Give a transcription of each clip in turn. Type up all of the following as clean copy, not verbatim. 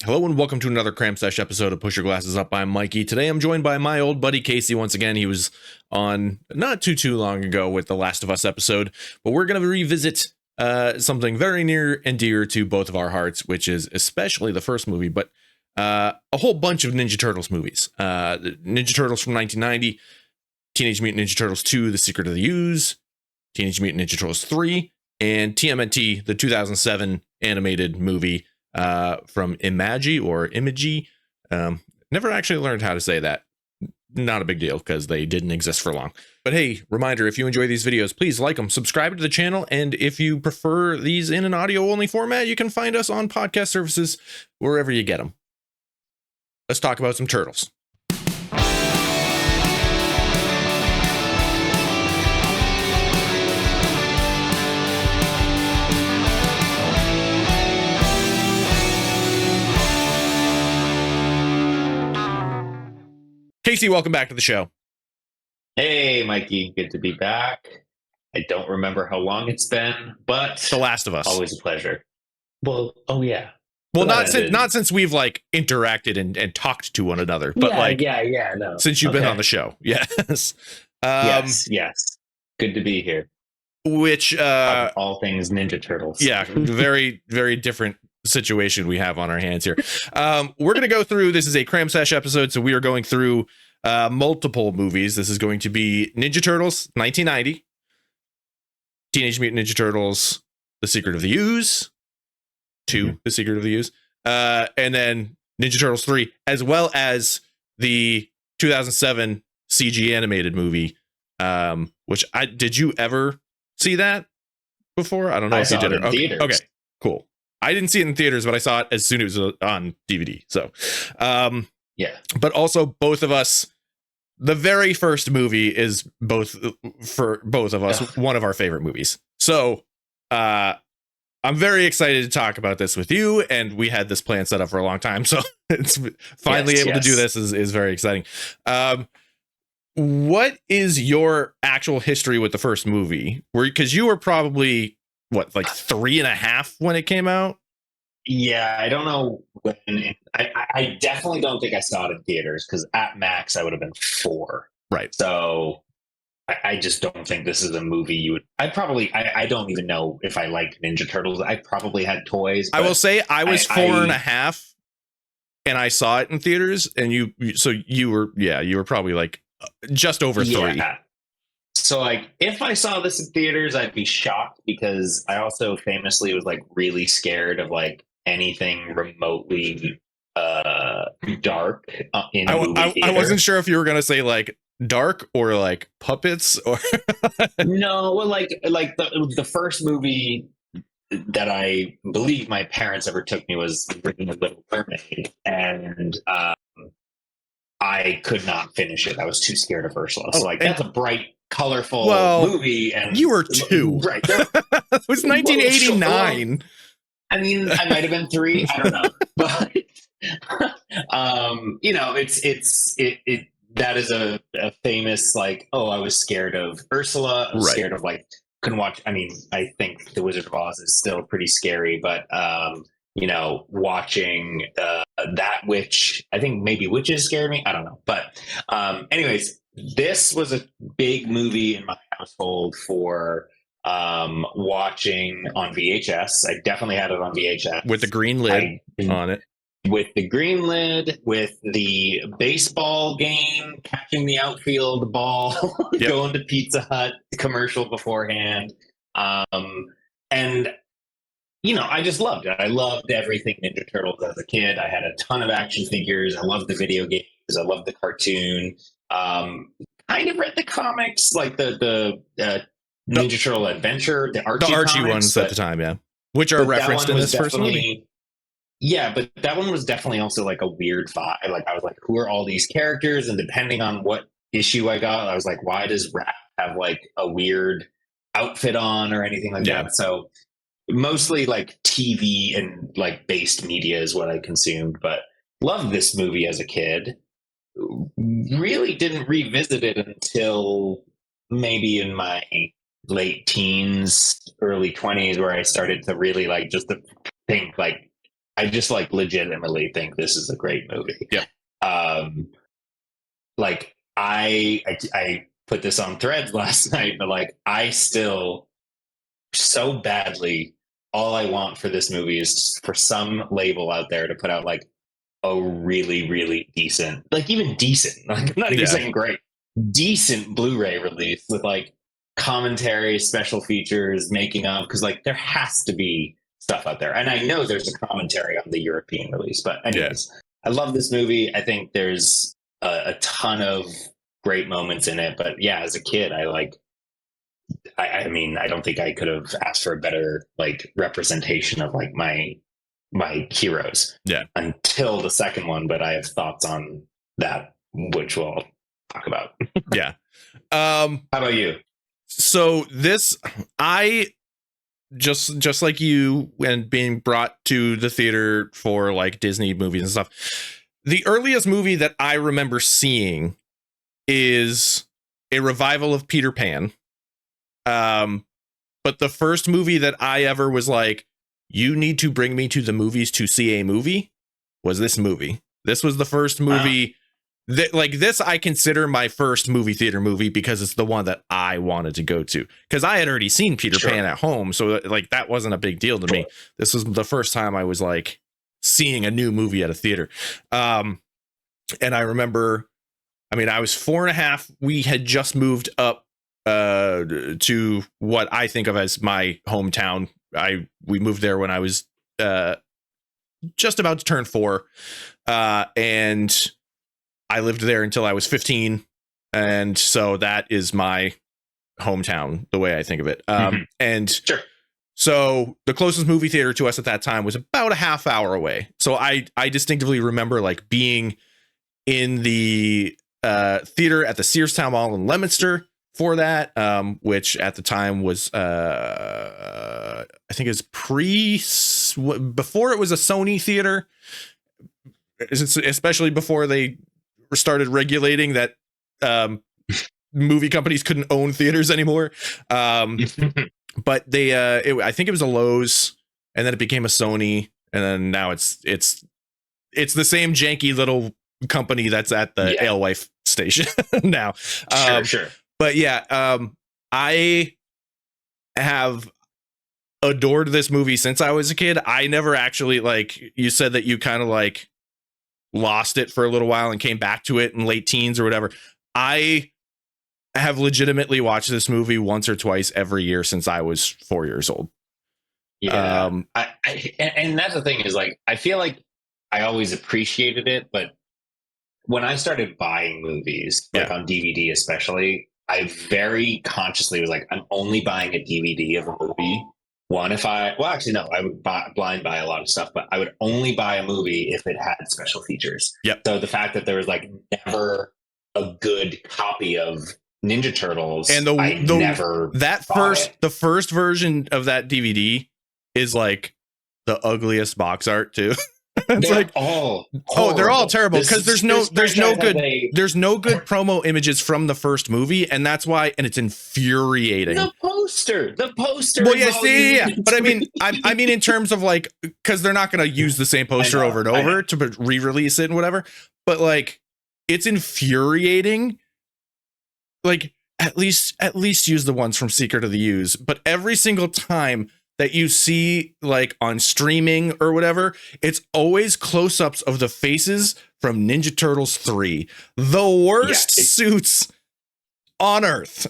Hello and welcome to another Cram Sesh episode of Push Your Glasses Up. I'm Mikey. Today I'm joined by my old buddy Casey once again. He was on not too long ago with the Last of Us episode, but we're going to revisit something very near and dear to both of our hearts, which is especially the first movie, but a whole bunch of Ninja Turtles movies. Ninja Turtles from 1990, Teenage Mutant Ninja Turtles 2, The Secret of the Ooze, Teenage Mutant Ninja Turtles 3, and TMNT, the 2007 animated movie from Imagi. Never actually learned how to say that. Not a big deal because they didn't exist for long. But hey, reminder, if you enjoy these videos, please like them, subscribe to the channel, and if you prefer these in an audio only format, you can find us on podcast services wherever you get them. Let's talk about some turtles. Casey, welcome back to the show. Hey, Mikey, good to be back. I don't remember how long it's been, but The Last of Us. Always a pleasure. Well, oh yeah. Well, not since we've like interacted and talked to one another, but no. Since you've been on the show. Yes. Yes. Good to be here. Which all things Ninja Turtles. Yeah, very, very different situation we have on our hands here. We're going to go through, this is a Cram Sesh episode, so we are going through multiple movies. This is going to be Ninja Turtles 1990, Teenage Mutant Ninja Turtles The Secret of the Ooze 2, The Secret of the Ooze, and then Ninja Turtles 3, as well as the 2007 CG animated movie, which did you ever see that before? I don't know if you did it. Okay, cool. I didn't see it in theaters, but I saw it as soon as it was on DVD. So, yeah. But also, both of us, the very first movie is for both of us one of our favorite movies. So, I'm very excited to talk about this with you, and we had this plan set up for a long time. So, it's finally able to do this is very exciting. What is your actual history with the first movie? Because you were probably what, like 3.5 when it came out? Yeah, I don't know when. I definitely don't think I saw it in theaters because at max I would have been 4. Right. So I just don't think this is a movie you would. I don't even know if I liked Ninja Turtles. I probably had toys. I will say I was 4.5 and I saw it in theaters, and you were probably like just over 3. Yeah. So, like, if I saw this in theaters, I'd be shocked because I also famously was, like, really scared of, like, anything remotely dark in a movie theater. I wasn't sure if you were going to say, like, dark or, like, puppets or... No, well, like the first movie that I believe my parents ever took me was The Little Mermaid, and I could not finish it. I was too scared of Ursula. So, like, that's a bright, colorful movie, and you were 2, right? It was 1989. I mean, I might have been 3. I don't know, but you know, it that is a famous, like, oh, I was scared of Ursula. I was scared of, like, couldn't watch. I mean, I think The Wizard of Oz is still pretty scary, but you know, watching that witch, I think maybe witches scared me. I don't know, but anyways. This was a big movie in my household for watching on VHS. I definitely had it on VHS. With the green lid on it. With the green lid, with the baseball game, catching the outfield ball, going to Pizza Hut, commercial beforehand. And, you know, I just loved it. I loved everything Ninja Turtles as a kid. I had a ton of action figures. I loved the video games. I loved the cartoon. Kind of read the comics, like the Ninja Turtle Adventure, the Archie comics, ones at the time, which are referenced in this first movie. Yeah, but that one was definitely also like a weird vibe. Like, I was like, who are all these characters? And depending on what issue I got, I was like, why does Raph have like a weird outfit on or anything like that? So mostly like TV and like based media is what I consumed, but loved this movie as a kid. Really didn't revisit it until maybe in my late teens, early 20s, where I started to really like just to think like I just like legitimately think this is a great movie. Yeah. Like I put this on Threads last night, but like I still so badly, all I want for this movie is for some label out there to put out like a really, really decent, like even decent, like I'm not even saying great, decent Blu-ray release with like commentary, special features, making of, because like there has to be stuff out there. And I know there's a commentary on the European release, but anyways, I love this movie. I think there's a ton of great moments in it, but yeah, as a kid, I mean, I don't think I could have asked for a better like representation of like my heroes. Yeah. Until the second one, but I have thoughts on that, which we'll talk about. Yeah. How about you? So this, I just like you, and being brought to the theater for like Disney movies and stuff. The earliest movie that I remember seeing is a revival of Peter Pan. But the first movie that I ever was like, you need to bring me to the movies to see a movie, was this movie. This was the first movie that, like, this I consider my first movie theater movie because it's the one that I wanted to go to, because I had already seen Peter Pan at home. So like that wasn't a big deal to me. This was the first time I was like seeing a new movie at a theater. And I remember, I mean, I was 4.5. We had just moved up to what I think of as my hometown. We moved there when I was just about to turn 4, and I lived there until I was 15, and so that is my hometown, the way I think of it. And so the closest movie theater to us at that time was about a half hour away. So I distinctively remember like being in the theater at the Sears Town Mall in Leominster for that, which at the time was I think it's before it was a Sony theater, especially before they started regulating that movie companies couldn't own theaters anymore. But they I think it was a Lowe's, and then it became a Sony, and then now it's the same janky little company that's at the Alewife station now. Sure. But yeah, I have adored this movie since I was a kid. I never actually, like you said, that you kind of like lost it for a little while and came back to it in late teens or whatever. I have legitimately watched this movie once or twice every year since I was 4 years old. Yeah. And that's the thing, is like, I feel like I always appreciated it, but when I started buying movies, like on DVD especially, I very consciously was like, I'm only buying a DVD of a movie. I would blind buy a lot of stuff, but I would only buy a movie if it had special features. Yep. So the fact that there was like never a good copy of Ninja Turtles, and the first version of that DVD is like the ugliest box art too. It's they're like all they're all terrible because there's no good a promo images from the first movie, and that's why, and it's infuriating. The poster. Well, yeah. But I mean in terms of like, because they're not going to use the same poster over and over to re-release it and whatever. But like, it's infuriating. Like, at least use the ones from Secret of the Ooze. But every single time that you see like on streaming or whatever, it's always close-ups of the faces from Ninja Turtles 3. The worst suits on Earth.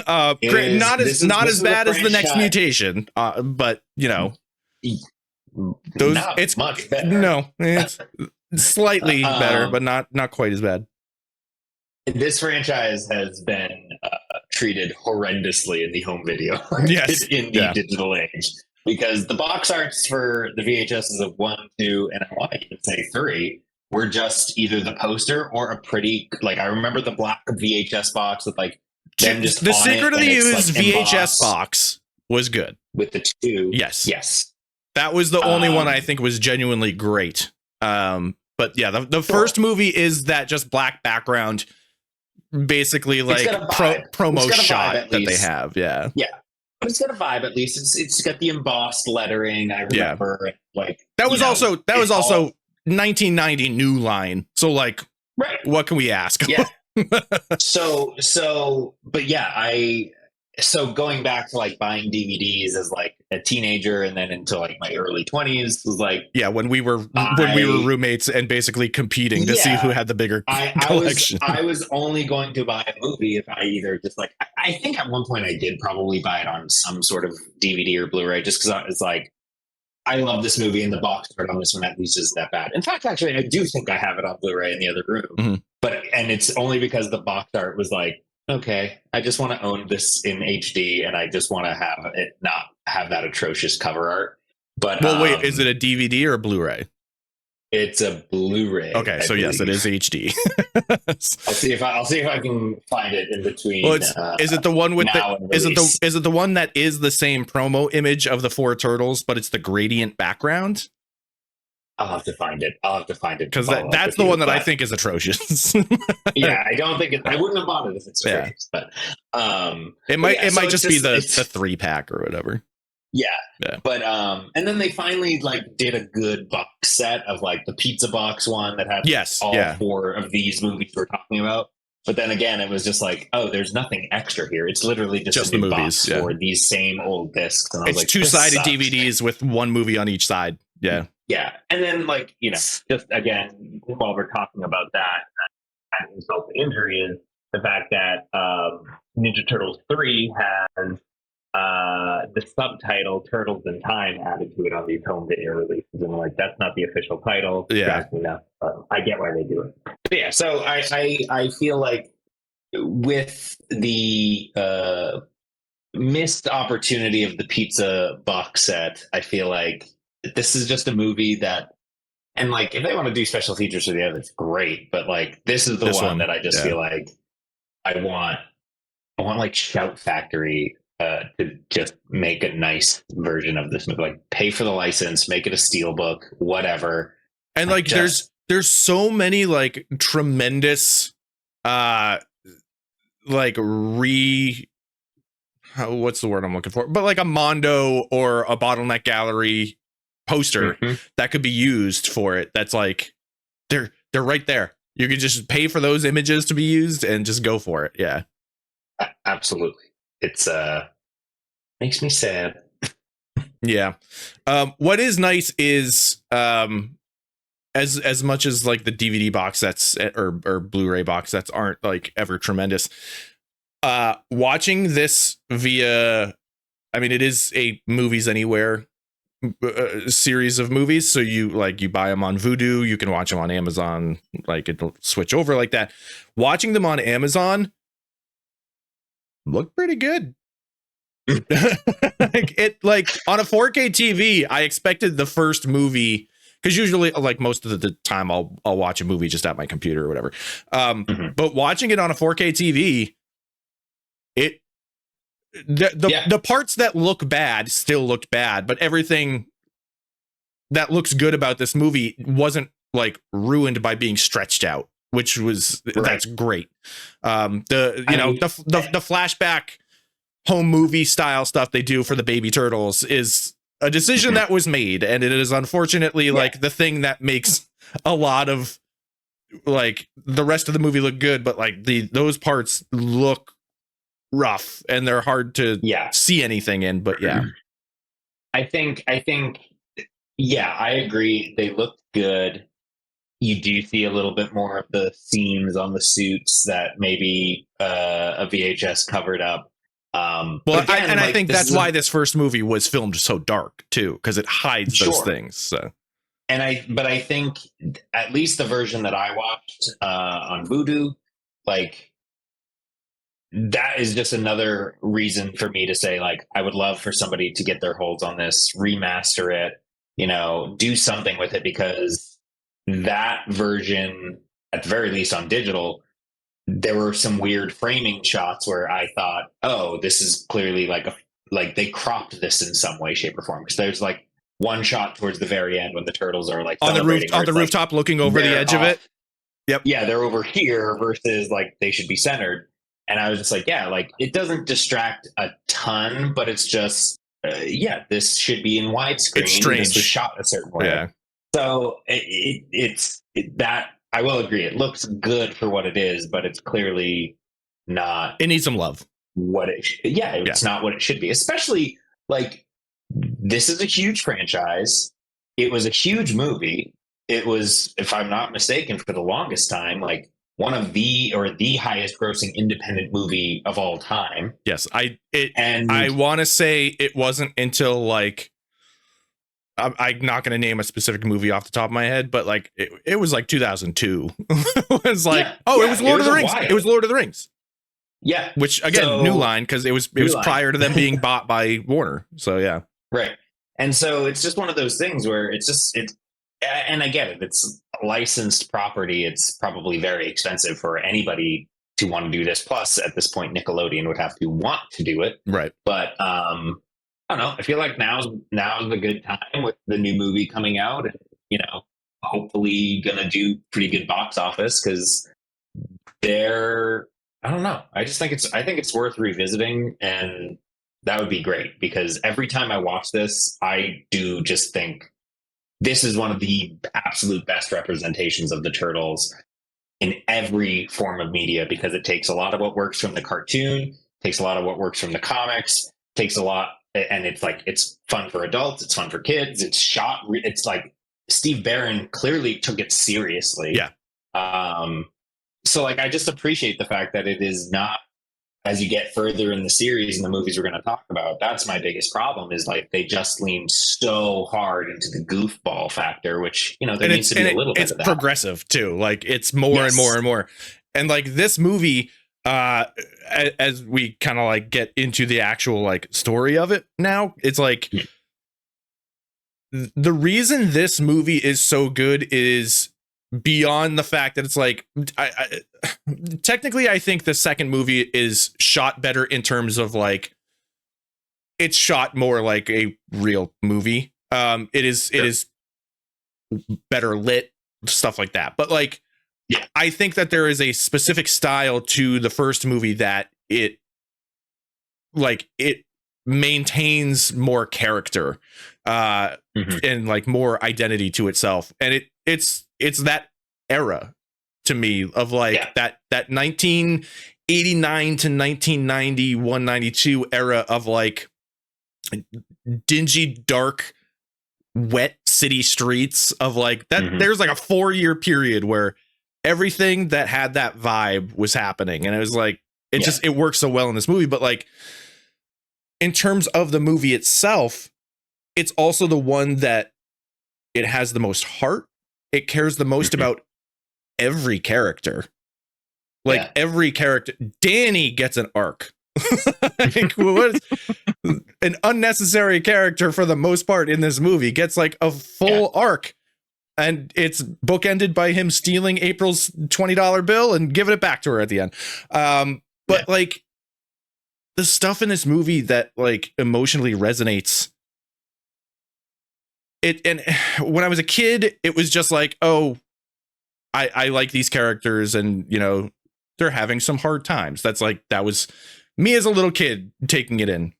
Not as bad as the next mutation, but you know, it's much better. No, it's slightly better, but not quite as bad. This franchise has been treated horrendously in the home video, in the digital age, because the box arts for the VHSs of 1, 2, and I want to even say 3 were just either the poster or a pretty, like, I remember the black VHS box with like them just the Secret of the Ooze VHS box was good with the 2. Yes, that was the only one I think was genuinely great. But yeah, the first movie is that just black background, basically like promo shot that they have. Yeah. But it's got a vibe, at least. It's got the embossed lettering. I remember, like that was also 1990 New Line. So like, right. What can we ask? Yeah. But yeah, so going back to like buying DVDs as like a teenager and then into like my early 20s was like, yeah, when we were roommates and basically competing to see who had the bigger collection. I was only going to buy a movie if I either just like, I think at one point I did probably buy it on some sort of DVD or Blu-ray just because I was like, I love this movie and the box art on this one at least isn't that bad. In fact, actually, I do think I have it on Blu-ray in the other room, and it's only because the box art was like, okay, I just want to own this in HD and I just want to have it not have that atrocious cover art. But wait, is it a DVD or a Blu-ray? It's a Blu-ray. Okay, so yes, it is HD. I'll see if I can find it in between. Well, is it the one with is it the one that is the same promo image of the 4 turtles, but it's the gradient background? I'll have to find it. Because that's the one that I think is atrocious. Yeah, I don't think I wouldn't have bought it if it's atrocious. But it might just be the 3-pack or whatever. Yeah. But and then they finally like did a good box set of like the pizza box one that had all 4 of these movies we're talking about. But then again, it was just like, oh, there's nothing extra here. It's literally just a new box for these same old discs. And I was like, 2-sided DVDs with 1 movie on each side. Yeah. Yeah. And then like, just again, while we're talking about that, insult to injury is the fact that Ninja Turtles 3 has the subtitle Turtles in Time added to it on these home video releases, and like that's not the official title. Enough, I get why they do it. But yeah, so I feel like with the missed opportunity of the pizza box set, I feel like this is just a movie that, and like if they want to do special features for the others, great, but like this is the one that I just feel like I want like Shout Factory to just make a nice version of this movie, like pay for the license, make it a steelbook, whatever. And like there's so many like tremendous what's the word I'm looking for, but like a Mondo or a Bottleneck Gallery poster that could be used for it. That's like they're right there. You could just pay for those images to be used and just go for it. Yeah, absolutely. It's makes me sad. Yeah. What is nice is as much as like the DVD box sets or Blu-ray box sets aren't like ever tremendous, watching this via, I mean, it is a Movies Anywhere series of movies, so you buy them on Vudu, you can watch them on Amazon, like it'll switch over like that. Watching them on Amazon look pretty good. like on a 4K TV, I expected the first movie, because usually like most of the time I'll watch a movie just at my computer or whatever, but watching it on a 4K TV, the parts that look bad still looked bad, but everything that looks good about this movie wasn't like ruined by being stretched out, which was that's great. The flashback home movie style stuff they do for the baby turtles is a decision that was made, and it is unfortunately like the thing that makes a lot of like the rest of the movie look good, but like those parts look rough and they're hard to see anything in. But I think I agree, they look good. You do see a little bit more of the seams on the suits that maybe a VHS covered up. I think that's why this first movie was filmed so dark too, because it hides those things. So, but I think at least the version that I watched on Vudu, like that is just another reason for me to say like I would love for somebody to get their holds on this, remaster it, do something with it, because that version, at the very least on digital, there were some weird framing shots where I thought, oh, this is clearly like they cropped this in some way, shape, or form. Because there's like one shot towards the very end when the turtles are like on the rooftop looking over the edge of it. Yep. Yeah, they're over here versus like they should be centered. And I was just like, yeah, like it doesn't distract a ton, but it's just, this should be in widescreen. It's strange. This was shot a certain way. Yeah. So that I will agree. It looks good for what it is, but it's clearly not. It needs some love. What it? It's not what it should be. Especially like this is a huge franchise. It was a huge movie. It was, if I'm not mistaken, for the longest time, like one of the highest grossing independent movie of all time. Yes, I want to say it wasn't until like I'm not going to name a specific movie off the top of my head, but like it was like 2002. It was like, it was Lord of the Rings. It was Lord of the Rings. Yeah, which again, New Line, because it was prior to them being bought by Warner. So yeah, right. And so it's just one of those things where and I get it. It's licensed property. It's probably very expensive for anybody to want to do this. Plus, at this point, Nickelodeon would have to want to do it. Right. But I don't know. I feel like now's a good time with the new movie coming out, and hopefully gonna do pretty good box office because I don't know. I think it's worth revisiting, and that would be great because every time I watch this, I do just think this is one of the absolute best representations of the Turtles in every form of media because it takes a lot of what works from the cartoon, takes a lot of what works from the comics, takes a lot, and it's fun for adults, it's fun for kids, it's like Steve Barron clearly took it seriously. Yeah. So like I just appreciate the fact that it is not, as you get further in the series and the movies we're going to talk about, that's my biggest problem is like they just lean so hard into the goofball factor, which there needs to be a little bit of that. It's progressive too. Like it's more and more and more. And like this movie, as we kind of like get into the actual like story of it now, it's like the reason this movie is so good is beyond the fact that it's like technically I think the second movie is shot better in terms of like it's shot more like a real movie. It is better lit, stuff like that. But like I think that there is a specific style to the first movie that it maintains more character and like more identity to itself, and it's that era to me of like that 1989 to 1990 192 era of like dingy, dark, wet city streets of like that. There's like a 4-year period where everything that had that vibe was happening, and it was like it works so well in this movie. But like in terms of the movie itself, it's also the one that it has the most heart. It cares the most about every character. Like every character. Danny gets an arc. Like, what is, an unnecessary character for the most part in this movie gets like a full arc, and it's bookended by him stealing April's $20 bill and giving it back to her at the end. But like the stuff in this movie that like emotionally resonates. And when I was a kid, it was just like, oh, I like these characters, and they're having some hard times. That was me as a little kid taking it in.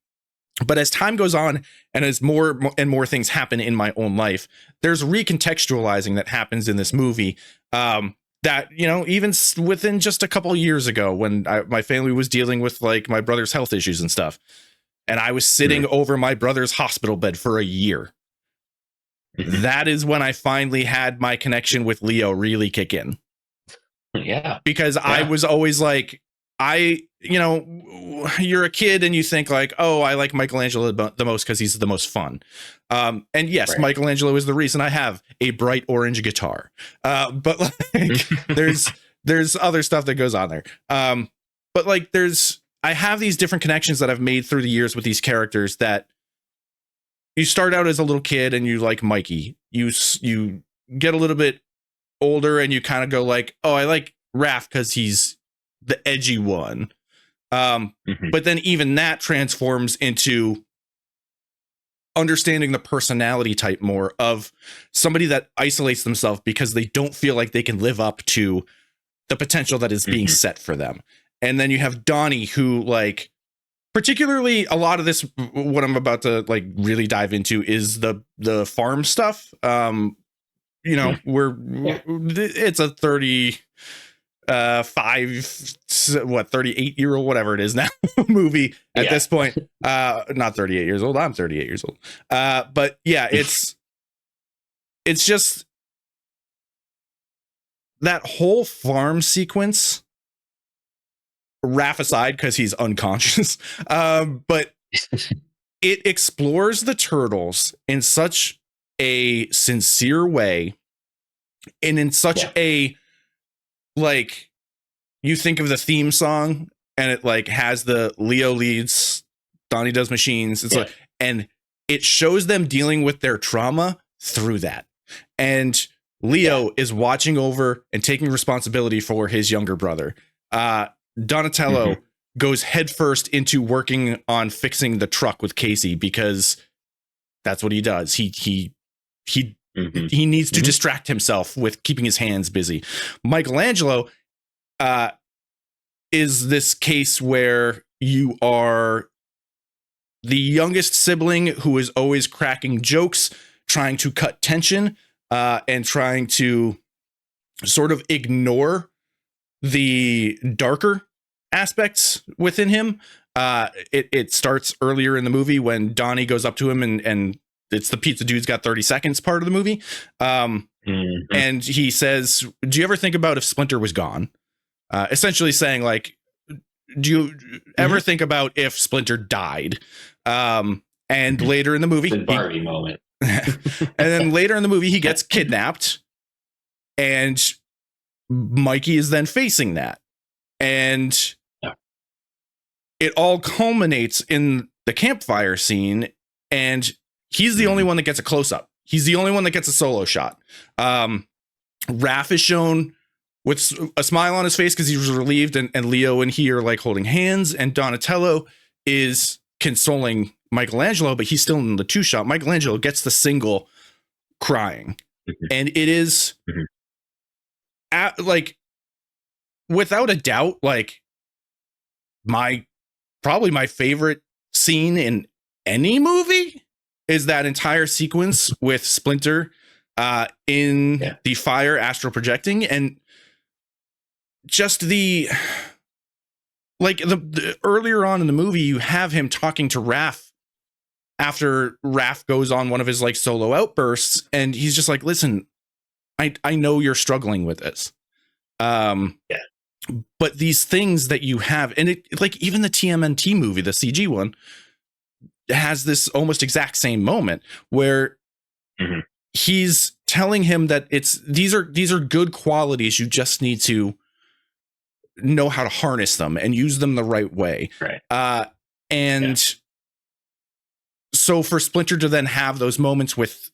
But as time goes on, and as more and more things happen in my own life, there's recontextualizing that happens in this movie. That even within just a couple of years ago, when my family was dealing with like my brother's health issues and stuff, and I was sitting over my brother's hospital bed for a year. That is when I finally had my connection with Leo really kick in. Yeah. Because I was always like, you're a kid and you think like, oh, I like Michelangelo the most because he's the most fun. And yes, Michelangelo is the reason I have a bright orange guitar. But like, there's other stuff that goes on there. But like, I have these different connections that I've made through the years with these characters that you start out as a little kid and you like Mikey. You get a little bit older and you kind of go like, oh, I like Raph because he's the edgy one. But then even that transforms into understanding the personality type more of somebody that isolates themselves because they don't feel like they can live up to the potential that is being set for them. And then you have Donnie, who, like, particularly a lot of this, what I'm about to like really dive into is the farm stuff. You know, it's a 38-year-old, whatever it is now, movie at this point. Not 38 years old. I'm 38 years old. But yeah, it's just that whole farm sequence, Raph aside, because he's unconscious, but it explores the turtles in such a sincere way, and in such a, like, you think of the theme song and it like has the Leo leads, Donnie does machines. It's like, and it shows them dealing with their trauma through that. And Leo is watching over and taking responsibility for his younger brother. Donatello goes headfirst into working on fixing the truck with Casey because that's what he does. He needs to distract himself with keeping his hands busy. Michelangelo is this case where you are the youngest sibling who is always cracking jokes, trying to cut tension, and trying to sort of ignore the darker aspects within him. It starts earlier in the movie when Donnie goes up to him and it's the pizza dude's got 30 seconds part of the movie. And he says, do you ever think about if Splinter was gone? Essentially saying, like, do you ever think about if Splinter died? And later in the movie, the Barbie moment. And then later in the movie, he gets kidnapped, and Mikey is then facing that. And it all culminates in the campfire scene, and he's the only one that gets a close-up. He's the only one that gets a solo shot. Raph is shown with a smile on his face because he was relieved, and Leo and he are like holding hands, and Donatello is consoling Michelangelo, but he's still in the two shot. Michelangelo gets the single crying, and it is like, without a doubt, like probably my favorite scene in any movie is that entire sequence with Splinter in the fire astral projecting, and just the earlier on in the movie, you have him talking to Raph after Raph goes on one of his like solo outbursts, and he's just like, listen, I know you're struggling with this. But these things that you have, and it like even the TMNT movie, the CG one, has this almost exact same moment where he's telling him that these are good qualities. You just need to know how to harness them and use them the right way. So for Splinter to then have those moments with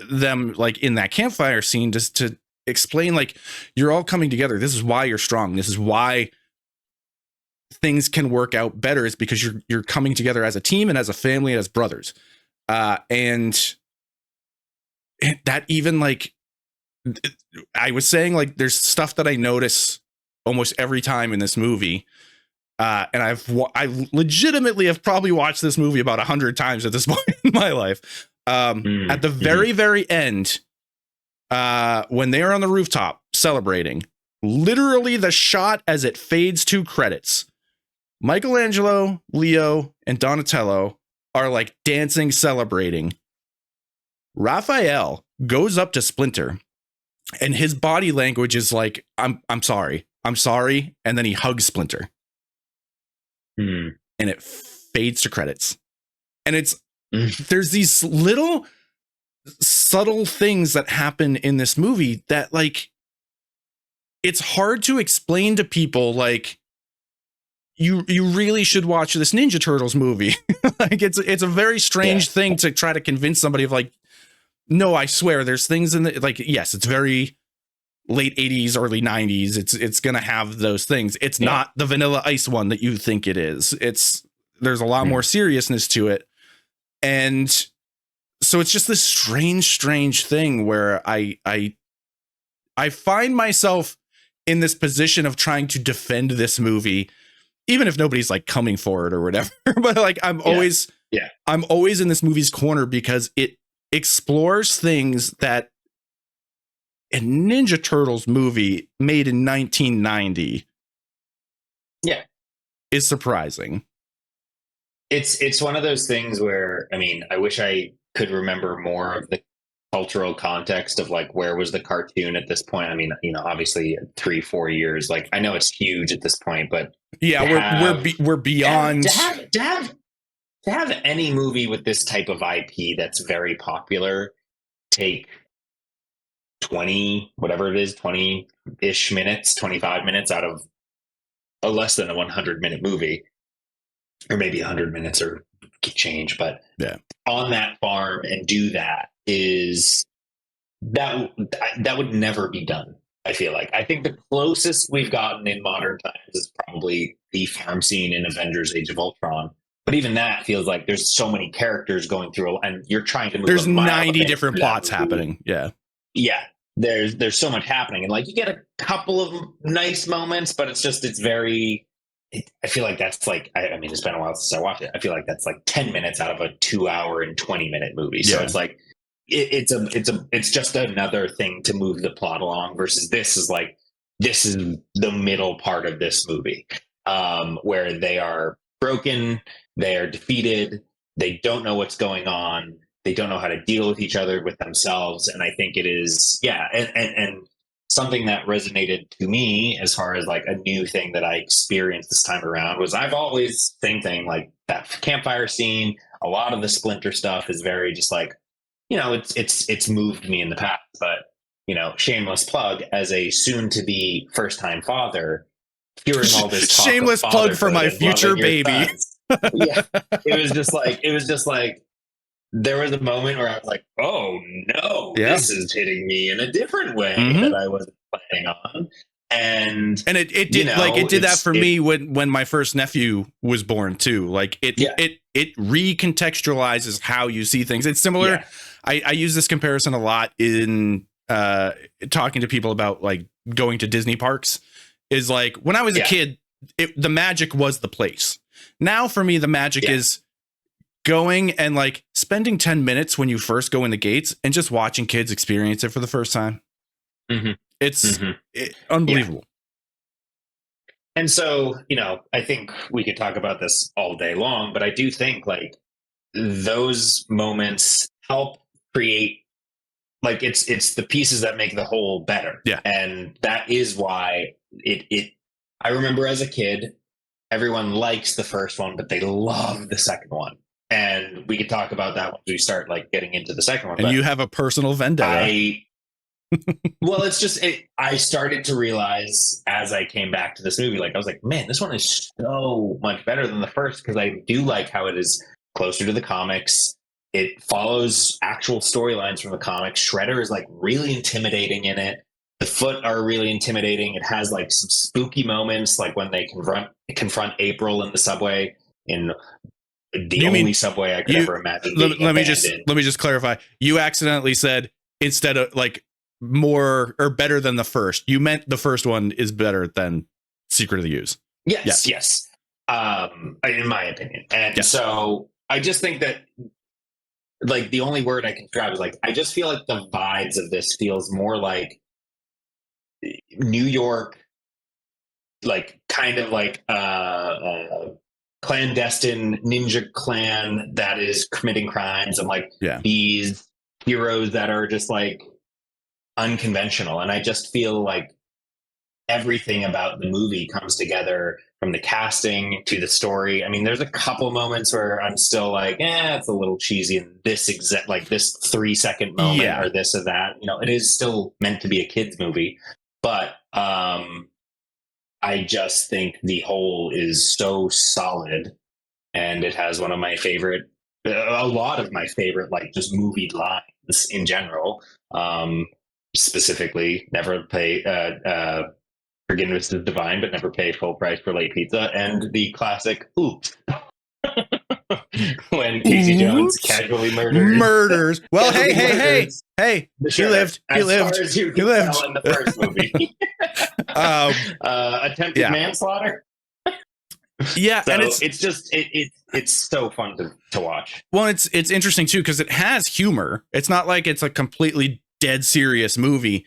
them, like in that campfire scene, just to explain, like, you're all coming together. This is why you're strong. This is why things can work out better, is because you're coming together as a team and as a family, as brothers. And that even, like, I was saying, like, there's stuff that I notice almost every time in this movie. And I legitimately have probably watched this movie about 100 times at this point in my life. At the very, very end, when they are on the rooftop celebrating, literally the shot as it fades to credits, Michelangelo, Leo, and Donatello are like dancing, celebrating. Raphael goes up to Splinter, and his body language is like, I'm sorry. And then he hugs Splinter. And it fades to credits. And there's these little subtle things that happen in this movie that, like, it's hard to explain to people. Like, you really should watch this Ninja Turtles movie. Like, it's a very strange thing to try to convince somebody of, like, no, I swear there's things in the, like, yes, it's very late 80s, early 90s. It's gonna have those things. It's not the Vanilla Ice one that you think it is. There's a lot more seriousness to it. And so it's just this strange thing where I find myself in this position of trying to defend this movie even if nobody's like coming for it or whatever, but like I'm always in this movie's corner because it explores things that a Ninja Turtles movie made in 1990 is surprising. It's one of those things where, I mean, I wish I could remember more of the cultural context of like where was the cartoon at this point. I mean, you know, obviously 3-4 years, like I know it's huge at this point, but we're beyond to have any movie with this type of IP that's very popular take 20 whatever it is, 20-ish minutes, 25 minutes out of a less than a 100-minute movie, or maybe 100 minutes or change, but on that farm and do that is that would never be done. I feel like I think the closest we've gotten in modern times is probably the farm scene in Avengers: Age of Ultron. But even that feels like there's so many characters going through, and you're trying to move. There's 90 different plots happening. Yeah. There's so much happening, and like you get a couple of nice moments, but it's very. I feel like that's like, I mean, it's been a while since I watched it. I feel like that's like 10 minutes out of a 2-hour and 20-minute movie. So it's like, it's just another thing to move the plot along versus this is the middle part of this movie, where they are broken, they are defeated, they don't know what's going on, they don't know how to deal with each other, with themselves. And I think it is, and something that resonated to me as far as like a new thing that I experienced this time around was I've always same thing, like that campfire scene. A lot of the Splinter stuff is very just like, you know, it's moved me in the past, but you know, shameless plug as a soon to be first time father, hearing all this talk shameless plug for my future baby. It was just like there was a moment where I was like, oh no, this is hitting me in a different way that I wasn't planning on. And it did, you know, like it did that for me when my first nephew was born too. Like it recontextualizes how you see things. It's similar. I use this comparison a lot in talking to people about like going to Disney parks. Is like when I was a kid, the magic was the place. Now for me, the magic is going and like spending 10 minutes when you first go in the gates and just watching kids experience it for the first time. It's unbelievable. And so, you know, I think we could talk about this all day long, but I do think like those moments help create, like it's the pieces that make the whole better. And that is why I remember as a kid, everyone likes the first one, but they love the second one. And we could talk about that once we start like getting into the second one. And you have a personal vendetta. Well, it's just, I started to realize as I came back to this movie, like I was like, man, this one is so much better than the first. Cause I do like how it is closer to the comics. It follows actual storylines from the comics. Shredder is like really intimidating in it. The Foot are really intimidating. It has like some spooky moments, like when they confront April in the subway in the only subway I could ever imagine. Let me just clarify. You accidentally said instead of like more or better than the first. You meant the first one is better than Secret of the Ooze. Yes. In my opinion. And so I just think that like the only word I can describe is like, I just feel like the vibes of this feels more like New York, like kind of like clandestine ninja clan that is committing crimes and like these heroes that are just like unconventional. And I just feel like everything about the movie comes together, from the casting to the story. I mean, there's a couple moments where I'm still like, it's a little cheesy, and this like this 3-second moment or this or that, you know, it is still meant to be a kid's movie, but I just think the whole is so solid, and it has one of my favorite, a lot of my favorite, like just movie lines in general. Specifically, never pay, forgiveness is divine, but never pay full price for late pizza, and the classic "oops" when Casey Jones casually murders. Well, hey, he lived. He lived. As you can tell in the first movie. Attempted manslaughter. Yeah, So and it's just it's so fun to watch. well, it's interesting too because it has humor. It's not like it's a completely dead serious movie.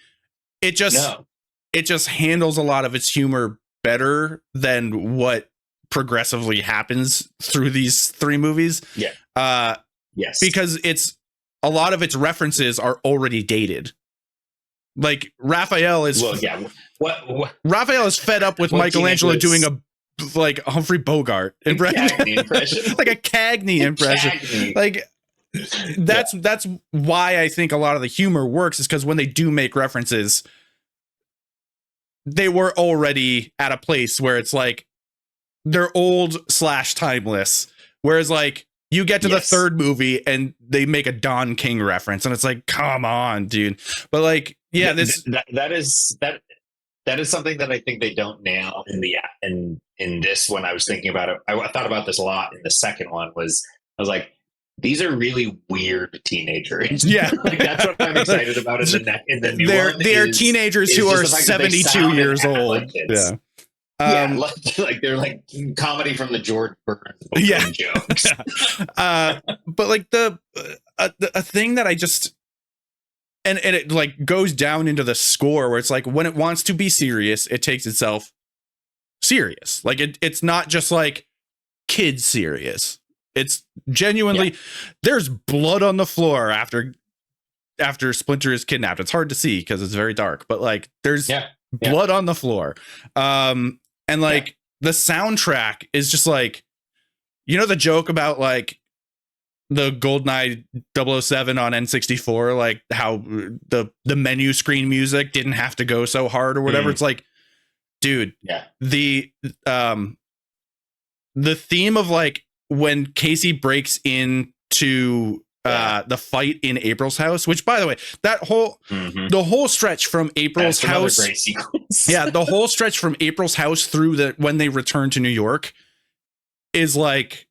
It just No. it just handles a lot of its humor better than what progressively happens through these three movies. Yeah. Yes. Because it's a lot of its references are already dated. Like Raphael is Raphael is fed up with Michelangelo doing a Humphrey Bogart impression, like a Cagney impression. Cagney. Like that's why I think a lot of the humor works is because when they do make references, they were already at a place where it's like they're old / timeless. Whereas like you get to the third movie and they make a Don King reference and it's like, come on, dude. But like, yeah, that is something that I think they don't nail in this. When I was thinking about it, I thought about this a lot in the second one. I was like, these are really weird teenagers. Yeah, like that's what I'm excited about in the new one. They're teenagers who are 72 years old. Like yeah. Like they're like comedy from the George Burns jokes. But like a thing that I just and it like goes down into the score where it's like when it wants to be serious, it takes itself serious. Like it's not just like kid serious. It's genuinely there's blood on the floor after Splinter is kidnapped. It's hard to see because it's very dark, but like there's blood on the floor. And like the soundtrack is just like, you know, the joke about like the GoldenEye 007 on N64, like how the menu screen music didn't have to go so hard or whatever. It's like, dude, the theme of like when Casey breaks into the fight in April's house, which by the way, that whole the whole stretch from April's house, the whole stretch from April's house through when they return to New York is like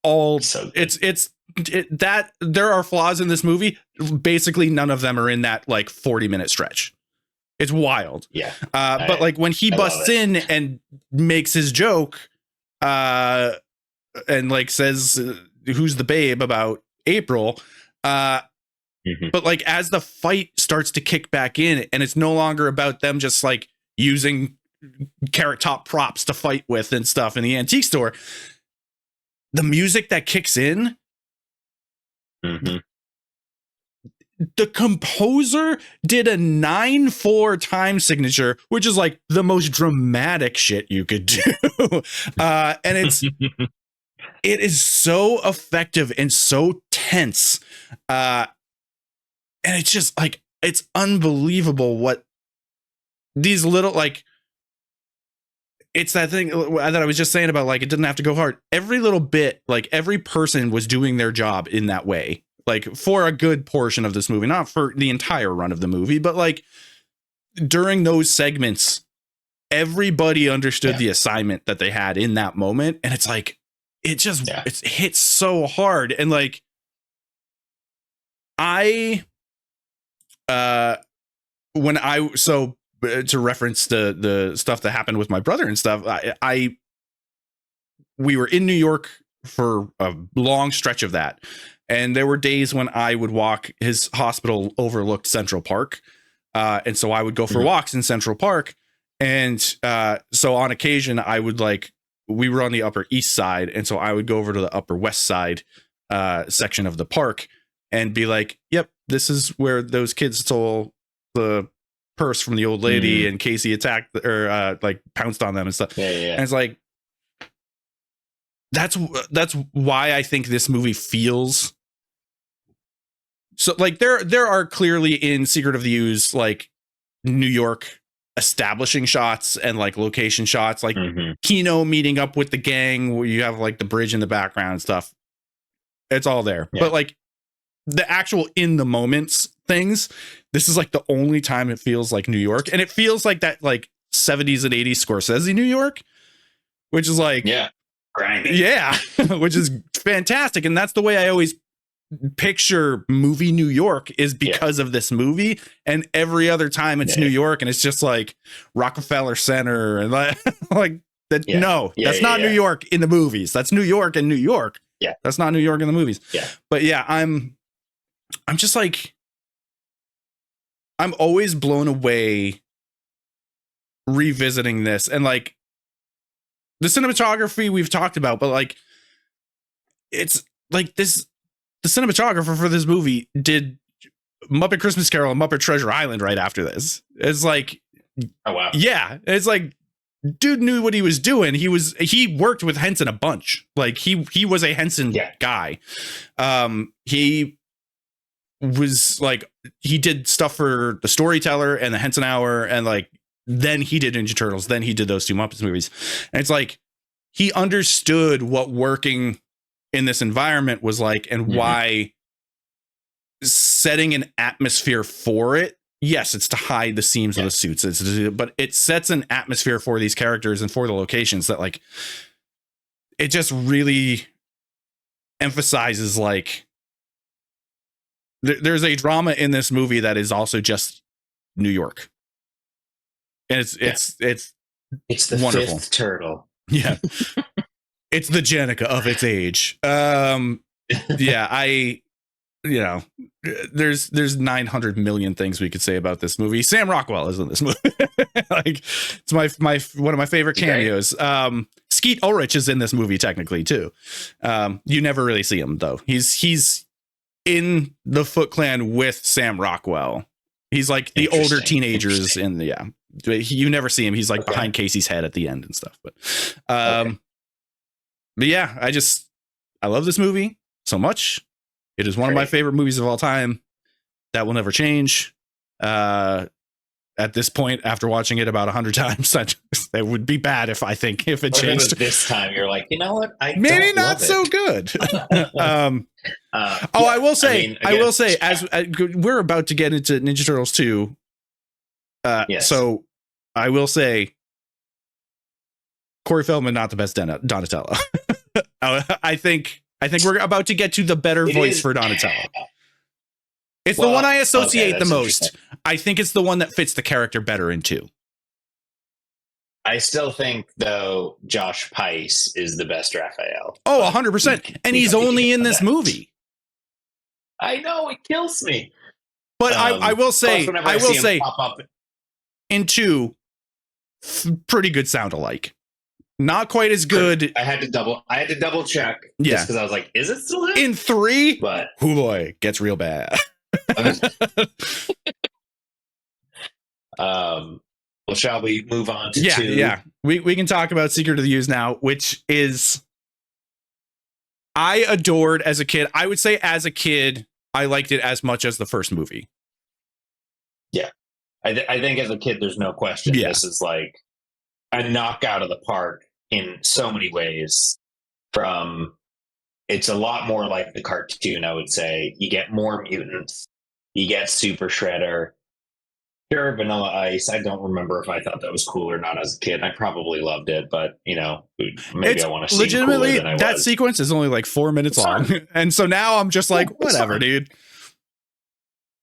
all that there are flaws in this movie. Basically, none of them are in that like 40-minute stretch. It's wild. Yeah. But like when he busts in and makes his joke, and like says, who's the babe about April, but like as the fight starts to kick back in and it's no longer about them just like using Carrot Top props to fight with and stuff in the antique store, the music that kicks in, the composer did a 9/4 time signature, which is like the most dramatic shit you could do. And it is so effective and so tense. And it's just like, it's unbelievable what these little, like, it's that thing that I was just saying about, like, it didn't have to go hard. Every little bit, like every person was doing their job in that way, like for a good portion of this movie, not for the entire run of the movie, but like during those segments, everybody understood the assignment that they had in that moment. And it's like, it just it hits so hard. And like to reference the stuff that happened with my brother and stuff, we were in New York for a long stretch of that, and there were days when I would walk. His hospital overlooked Central Park, and so I would go for walks in Central Park, and so on occasion I would like. We were on the Upper East Side, and so I would go over to the Upper West Side section of the park and be like, yep, this is where those kids stole the purse from the old lady and Casey attacked or like pounced on them and stuff. And it's like, that's why I think this movie feels so like there are clearly in Secret of the Ooze, like New York establishing shots and like location shots, like Kino meeting up with the gang where you have like the bridge in the background and stuff. It's all there. But like the actual in the moments things, this is like the only time it feels like New York, and it feels like that like 70s and 80s Scorsese New York, which is like which is fantastic. And that's the way I always picture movie New York, is because of this movie. And every other time it's New York and it's just like Rockefeller Center and like That's not New York in the movies. That's New York in New York. Yeah. That's not New York in the movies. Yeah. But yeah, I'm just like, I'm always blown away revisiting this, and like the cinematography we've talked about, but like it's like this, the cinematographer for this movie did Muppet Christmas Carol and Muppet Treasure Island right after this. It's like, oh wow, yeah, it's like dude knew what he was doing. He worked with Henson a bunch. Like he was a Henson guy. He was like, he did stuff for The Storyteller and The Henson Hour, and like then he did Ninja Turtles, then he did those two Muppets movies. And it's like he understood what working in this environment was like, and why setting an atmosphere for it. Yes, it's to hide the seams of the suits, but it sets an atmosphere for these characters and for the locations that like it just really emphasizes like there's a drama in this movie that is also just New York, and it's the wonderful. Fifth turtle. Yeah, it's the Jenica of its age. There's 900 million things we could say about this movie. Sam Rockwell is in this movie. Like it's my one of my favorite cameos. Skeet Ulrich is in this movie technically too. You never really see him though. He's in the Foot Clan with Sam Rockwell. He's like the older teenagers in the you never see him. He's like behind Casey's head at the end and stuff. But but yeah, I love this movie so much. It is one of my favorite movies of all time. That will never change. At this point, after watching it about 100 times, that would be bad if it changed. This time, you're like, you know what? Maybe not so good. I will say, as we're about to get into Ninja Turtles 2. So I will say, Corey Feldman, not the best Donatello. I think we're about to get to the better voice for Donatello. It's the one I associate the most. I think it's the one that fits the character better in 2. I still think, though, Josh Pais is the best Raphael. Oh, 100%. And he's only in this movie. I know, it kills me. But I will say, in 2, pretty good sound alike. Not quite as good. I had to double check. Yeah, because I was like, "Is it still in 3?" But oh boy, gets real bad. Well, shall we move on to 2? Yeah. We can talk about Secret of the Ooze now, which is I adored as a kid. I would say as a kid, I liked it as much as the first movie. Yeah, I think as a kid, there's no question. Yeah. This is like a knockout of the park in so many ways. It's a lot more like the cartoon, I would say. You get more mutants, you get Super Shredder. Sure, Vanilla Ice. I don't remember if I thought that was cool or not as a kid. I probably loved it, but maybe I want to see legitimately cooler than I that was. Sequence is only like 4 minutes long, and so now I'm just like, whatever, dude.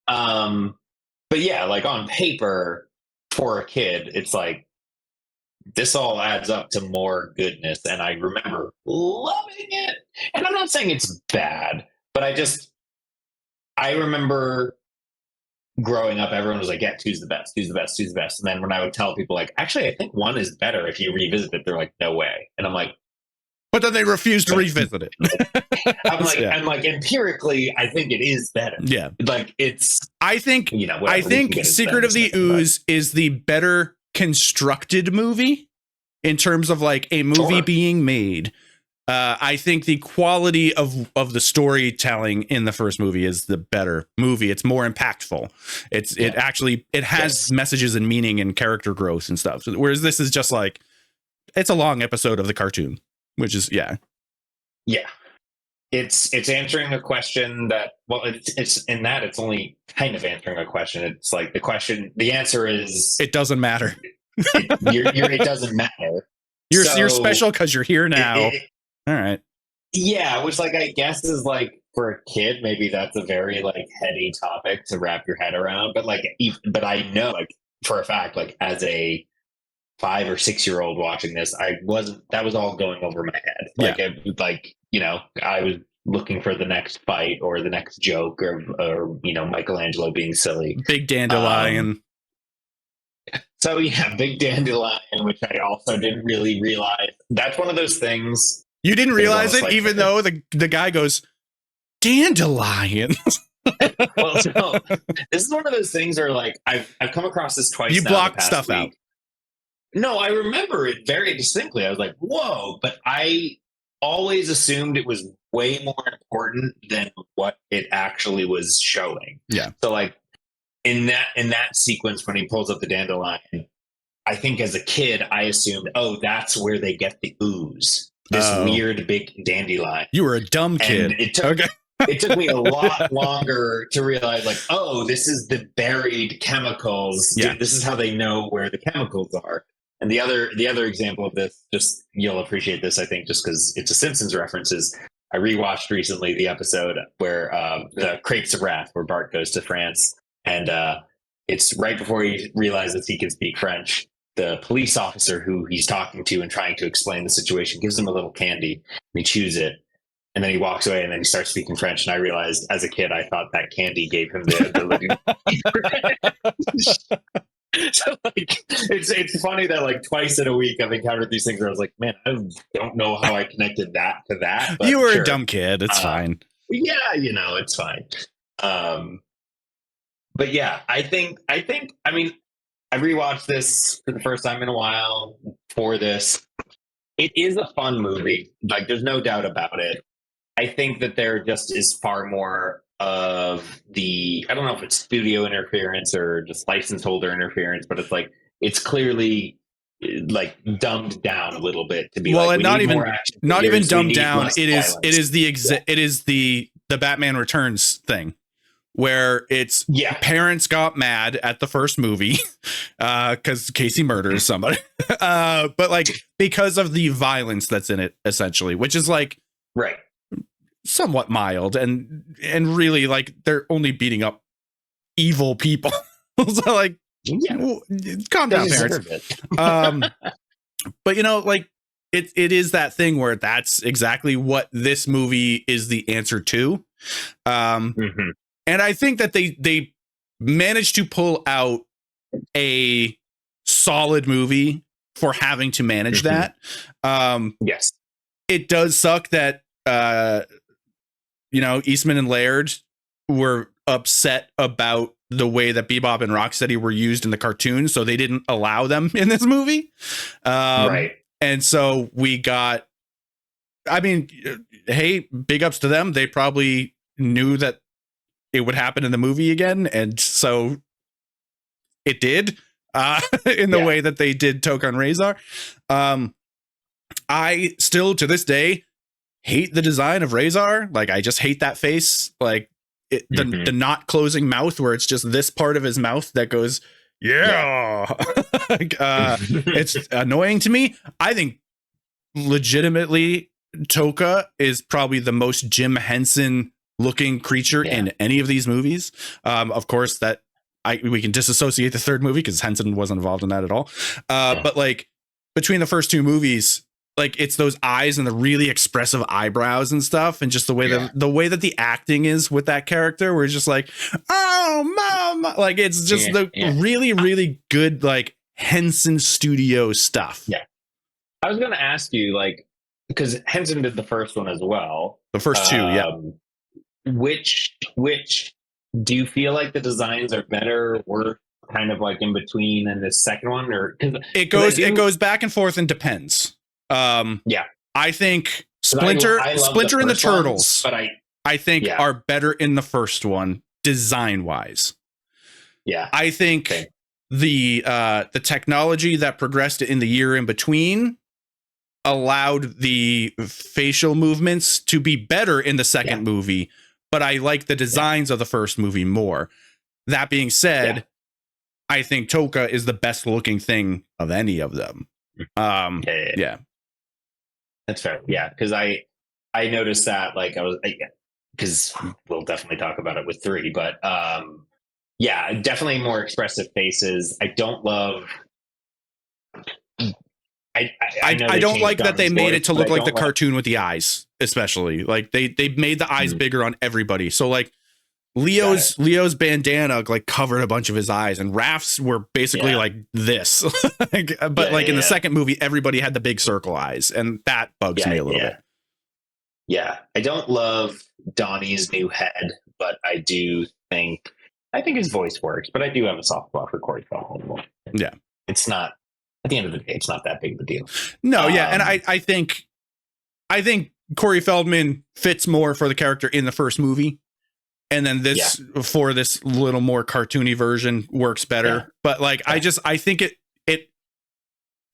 But yeah, like on paper for a kid, it's like this all adds up to more goodness, and I remember loving it. And I'm not saying it's bad, but I remember growing up, everyone was like, yeah, 2's the best, 2's the best, 2's the best. And then when I would tell people like, actually, I think 1 is better if you revisit it, they're like, no way. And I'm like, but then they refuse to revisit it. I'm like, empirically, I think it is better. Yeah. Like I think Secret of the Ooze is the better constructed movie in terms of like a movie being made. I think the quality of the storytelling in the first movie is the better movie. It's more impactful. It has messages and meaning and character growth and stuff. Whereas this is just like, it's a long episode of the cartoon, which is, yeah. It's answering a question that, well, it's in that it's only kind of answering a question. It's like the answer is, it doesn't matter. It doesn't matter. You're special because you're here now. All right. Yeah, which like I guess is like for a kid, maybe that's a very like heady topic to wrap your head around. But like, but I know like for a fact, like as a 5 or 6 year old watching this, that was all going over my head. I was looking for the next fight or the next joke or Michelangelo being silly. Big dandelion. So yeah, big dandelion, which I also didn't really realize. That's one of those things. You didn't realize it, even though the guy goes, dandelion. Well, so this is one of those things where like I've come across this twice. You blocked stuff out. No, I remember it very distinctly. I was like, whoa, but I always assumed it was way more important than what it actually was showing. Yeah. So like in that sequence when he pulls up the dandelion, I think as a kid I assumed, oh, that's where they get the ooze. This weird big dandelion. You were a dumb kid. And it took me a lot longer to realize, like, oh, this is the buried chemicals. Yeah. This is how they know where the chemicals are. And the other example of this, just you'll appreciate this, I think, just because it's a Simpsons reference, is I rewatched recently the episode where the Crepes of Wrath, where Bart goes to France, and it's right before he realizes he can speak French. The police officer who he's talking to and trying to explain the situation gives him a little candy, and he chews it. And then he walks away and then he starts speaking French. And I realized as a kid, I thought that candy gave him the ability to speak French. So like, it's funny that like twice in a week I've encountered these things where I was like, man, I don't know how I connected that to that. But you were sure. a dumb kid. It's fine. Yeah, it's fine. But yeah, I mean, I rewatched this for the first time in a while for this. It is a fun movie. Like, there's no doubt about it. I think that there just is far more of I don't know if it's studio interference or just license holder interference, but it's clearly like dumbed down a little bit to be and not even dumbed down. It is the Batman Returns thing where it's parents got mad at the first movie because Casey murders somebody, but like because of the violence that's in it, essentially, which is like right. somewhat mild and really like they're only beating up evil people. So like, calm down, parents. But like it is that thing where that's exactly what this movie is the answer to. And I think that they managed to pull out a solid movie for having to manage that. Yes, it does suck that Eastman and Laird were upset about the way that Bebop and Rocksteady were used in the cartoon, so they didn't allow them in this movie. Right. And so we got, I mean, hey, big ups to them. They probably knew that it would happen in the movie again, and so it did in the way that they did Tokan Razor. I still, to this day, hate the design of Razor. Like, I just hate that face. Like, the not closing mouth where it's just this part of his mouth that goes, it's annoying to me. I think legitimately Toka is probably the most Jim Henson looking creature in any of these movies. Of course, that we can disassociate the third movie because Henson wasn't involved in that at all. But like between the first two movies, like it's those eyes and the really expressive eyebrows and stuff, and just the way that the acting is with that character, where it's just like, oh, mom, like it's just really, really good, like Henson Studio stuff. Yeah, I was going to ask you, like, because Henson did the first one as well. The first two, Which do you feel like the designs are better or kind of like in between in the second one, or it goes back and forth and depends. I think Splinter and the Turtles, but I think are better in the first one design wise. Yeah, I think the technology that progressed in the year in between allowed the facial movements to be better in the second movie, but I like the designs of the first movie more. That being said, I think Toka is the best looking thing of any of them. That's fair. Yeah, because I noticed that, like, because we'll definitely talk about it with 3, but definitely more expressive faces. I don't love I don't like that they made it to look like the like cartoon with the eyes, especially. Like they made the eyes bigger on everybody. So like Leo's bandana like covered a bunch of his eyes, and Raph's were basically like this. But in the second movie, everybody had the big circle eyes, and that bugs me a little bit. Yeah, I don't love Donnie's new head, but I think his voice works. But I do have a soft spot for Corey Feldman. Yeah, it's not. At the end of the day, it's not that big of a deal. No, and I think Corey Feldman fits more for the character in the first movie, and then this for this little more cartoony version works better. Yeah. But like, I think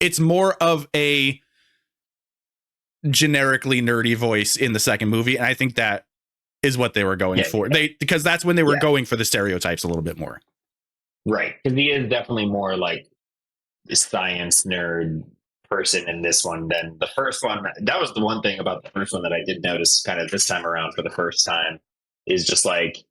it's more of a generically nerdy voice in the second movie, and I think that is what they were going for. Because that's when they were going for the stereotypes a little bit more. Right, because he is definitely more like science nerd person in this one than the first one. That was the one thing about the first one that I did notice kind of this time around for the first time is just like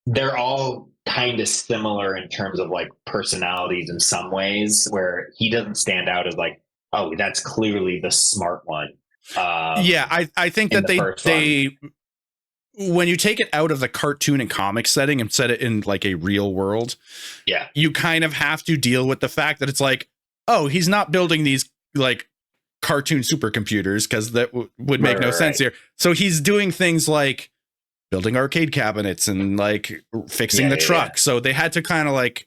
they're all kind of similar in terms of like personalities in some ways, where he doesn't stand out as like, oh, that's clearly the smart one. I think that they when you take it out of the cartoon and comic setting and set it in like a real world, you kind of have to deal with the fact that it's like, oh, he's not building these like cartoon supercomputers, because that would make no sense here. So he's doing things like building arcade cabinets and like fixing the truck. Yeah. So they had to kind of like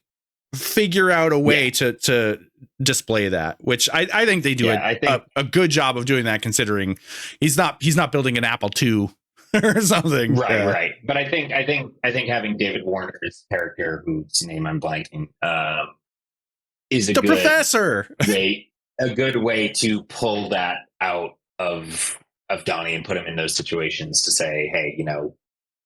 figure out a way to display that, which I think they do a good job of doing that, considering he's not building an Apple II or something. Right. But I think having David Warner's character, whose name I'm blanking, is a good way to pull that out of Donnie and put him in those situations to say, hey,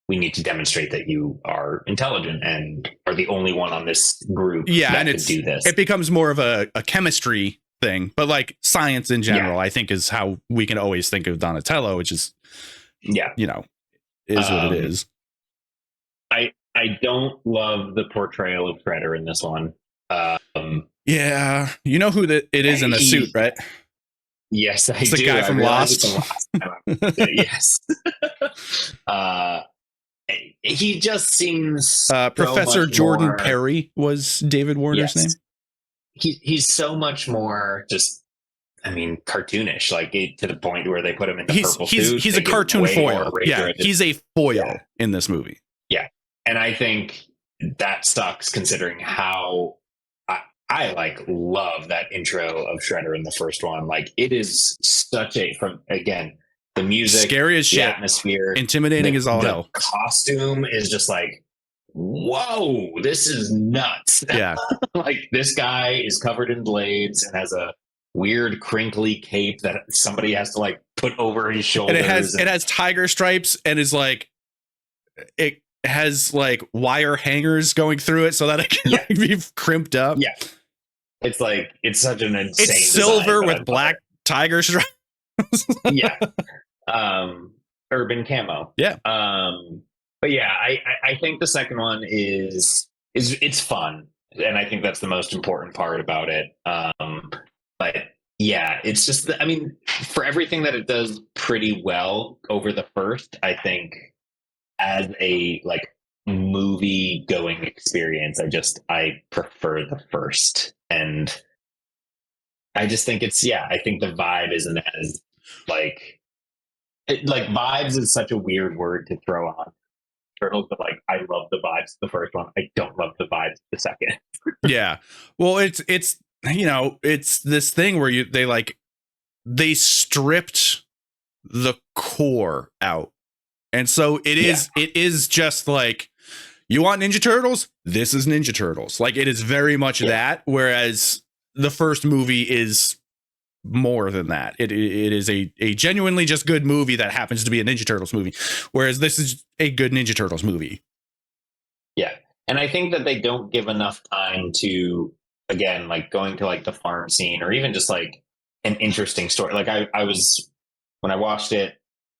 we need to demonstrate that you are intelligent and are the only one on this group that can do this. It becomes more of a chemistry thing, but like science in general, I think is how we can always think of Donatello, which is is what it is. I don't love the portrayal of Shredder in this one. You know who it is in the suit, right? Yes, it's the guy from Lost. Yes. He just seems Professor Jordan more, Perry was David Warner's name. He's so much more just, cartoonish, like to the point where they put him in the purple suit. He's a cartoon foil. Yeah, he's a foil in this movie. Yeah, and I think that sucks considering how I love that intro of Shredder in the first one. Like, it is such the music, scary as shit, atmosphere, intimidating as all hell. Costume is just like, whoa, this is nuts. Yeah. Like, this guy is covered in blades and has a weird crinkly cape that somebody has to like put over his shoulders. And it has tiger stripes and is like, it has like wire hangers going through it so that it can be crimped up. Yeah. It's like, it's such an insane It's silver design, with black tiger stripes. Yeah. Urban camo. Yeah. But yeah, I think the second one is it's fun, and I think that's the most important part about it. But yeah, it's just for everything that it does pretty well over the first, I think as a movie going experience, I prefer the first, and I just think I think the vibe isn't as vibes is such a weird word to throw on Turtles, but I love the vibes of the first one. I don't love the vibes of the second. Yeah. Well, it's it's this thing where they stripped the core out. And so it is just like, you want Ninja Turtles? This is Ninja Turtles. Like, it is very much that, whereas the first movie is more than that. It is a genuinely just good movie that happens to be a Ninja Turtles movie, whereas this is a good Ninja Turtles movie. Yeah. And I think that they don't give enough time to, again, going to the farm scene, or even just an interesting story. I was, when I watched it,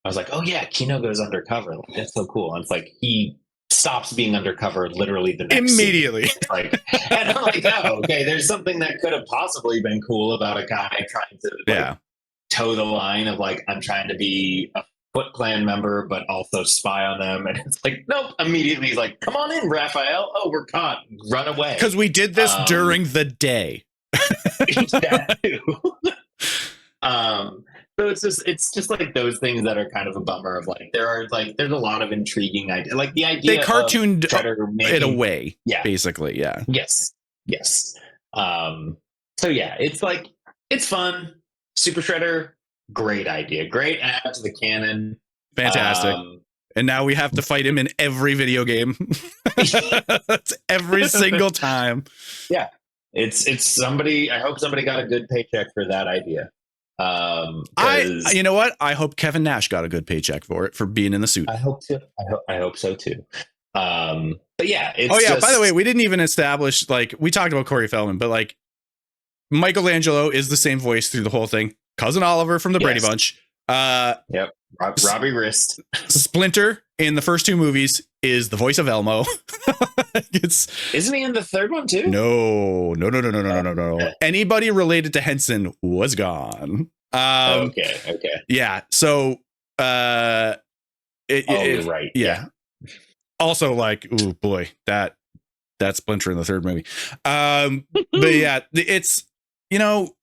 I was like, oh yeah, Kino goes undercover. That's so cool. And it's he stops being undercover literally the next immediately. Like, and I'm like, oh, okay, there's something that could have possibly been cool about a guy trying to like, toe the line of like, I'm trying to be a Foot Clan member, but also spy on them. And it's like, nope, immediately he's like, come on in, Raphael. Oh, we're caught. Run away. Because we did this during the day. That too. So it's just like those things that are kind of a bummer of like, there's a lot of intriguing ideas. Like the idea they cartooned it away. Yeah. Basically. Yeah. Yes. So yeah, it's like, it's fun. Super Shredder, great idea. Great add to the canon. Fantastic. And now we have to fight him in every video game. It's every single time. Yeah. It's somebody, I hope somebody got a good paycheck for that idea. You know what? I hope Kevin Nash got a good paycheck for being in the suit. I hope so. I hope so too. But yeah, it's by the way, we didn't even establish, like, we talked about Corey Feldman, but like Michelangelo is the same voice through the whole thing. Cousin Oliver from the Brady Bunch. Yep. Robbie Wrist. Splinter in the first two movies is the voice of Elmo. Isn't he in the third one too? No. Anybody related to Henson was gone. Okay. Yeah. So you're right. Yeah. Also, like, oh boy, that Splinter in the third movie. But yeah, it's, you know,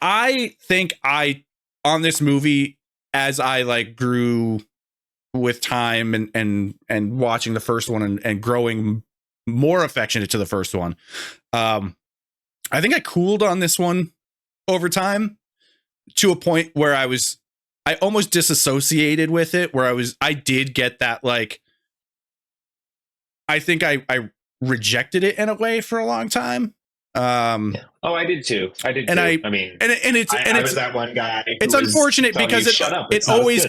I think on this movie, as I like grew with time and watching the first one and growing more affectionate to the first one, I think I cooled on this one over time to a point where I almost disassociated with it, where I did get that, like, I think I rejected it in a way for a long time. I did too. I mean, I was that one guy. It's unfortunate because it always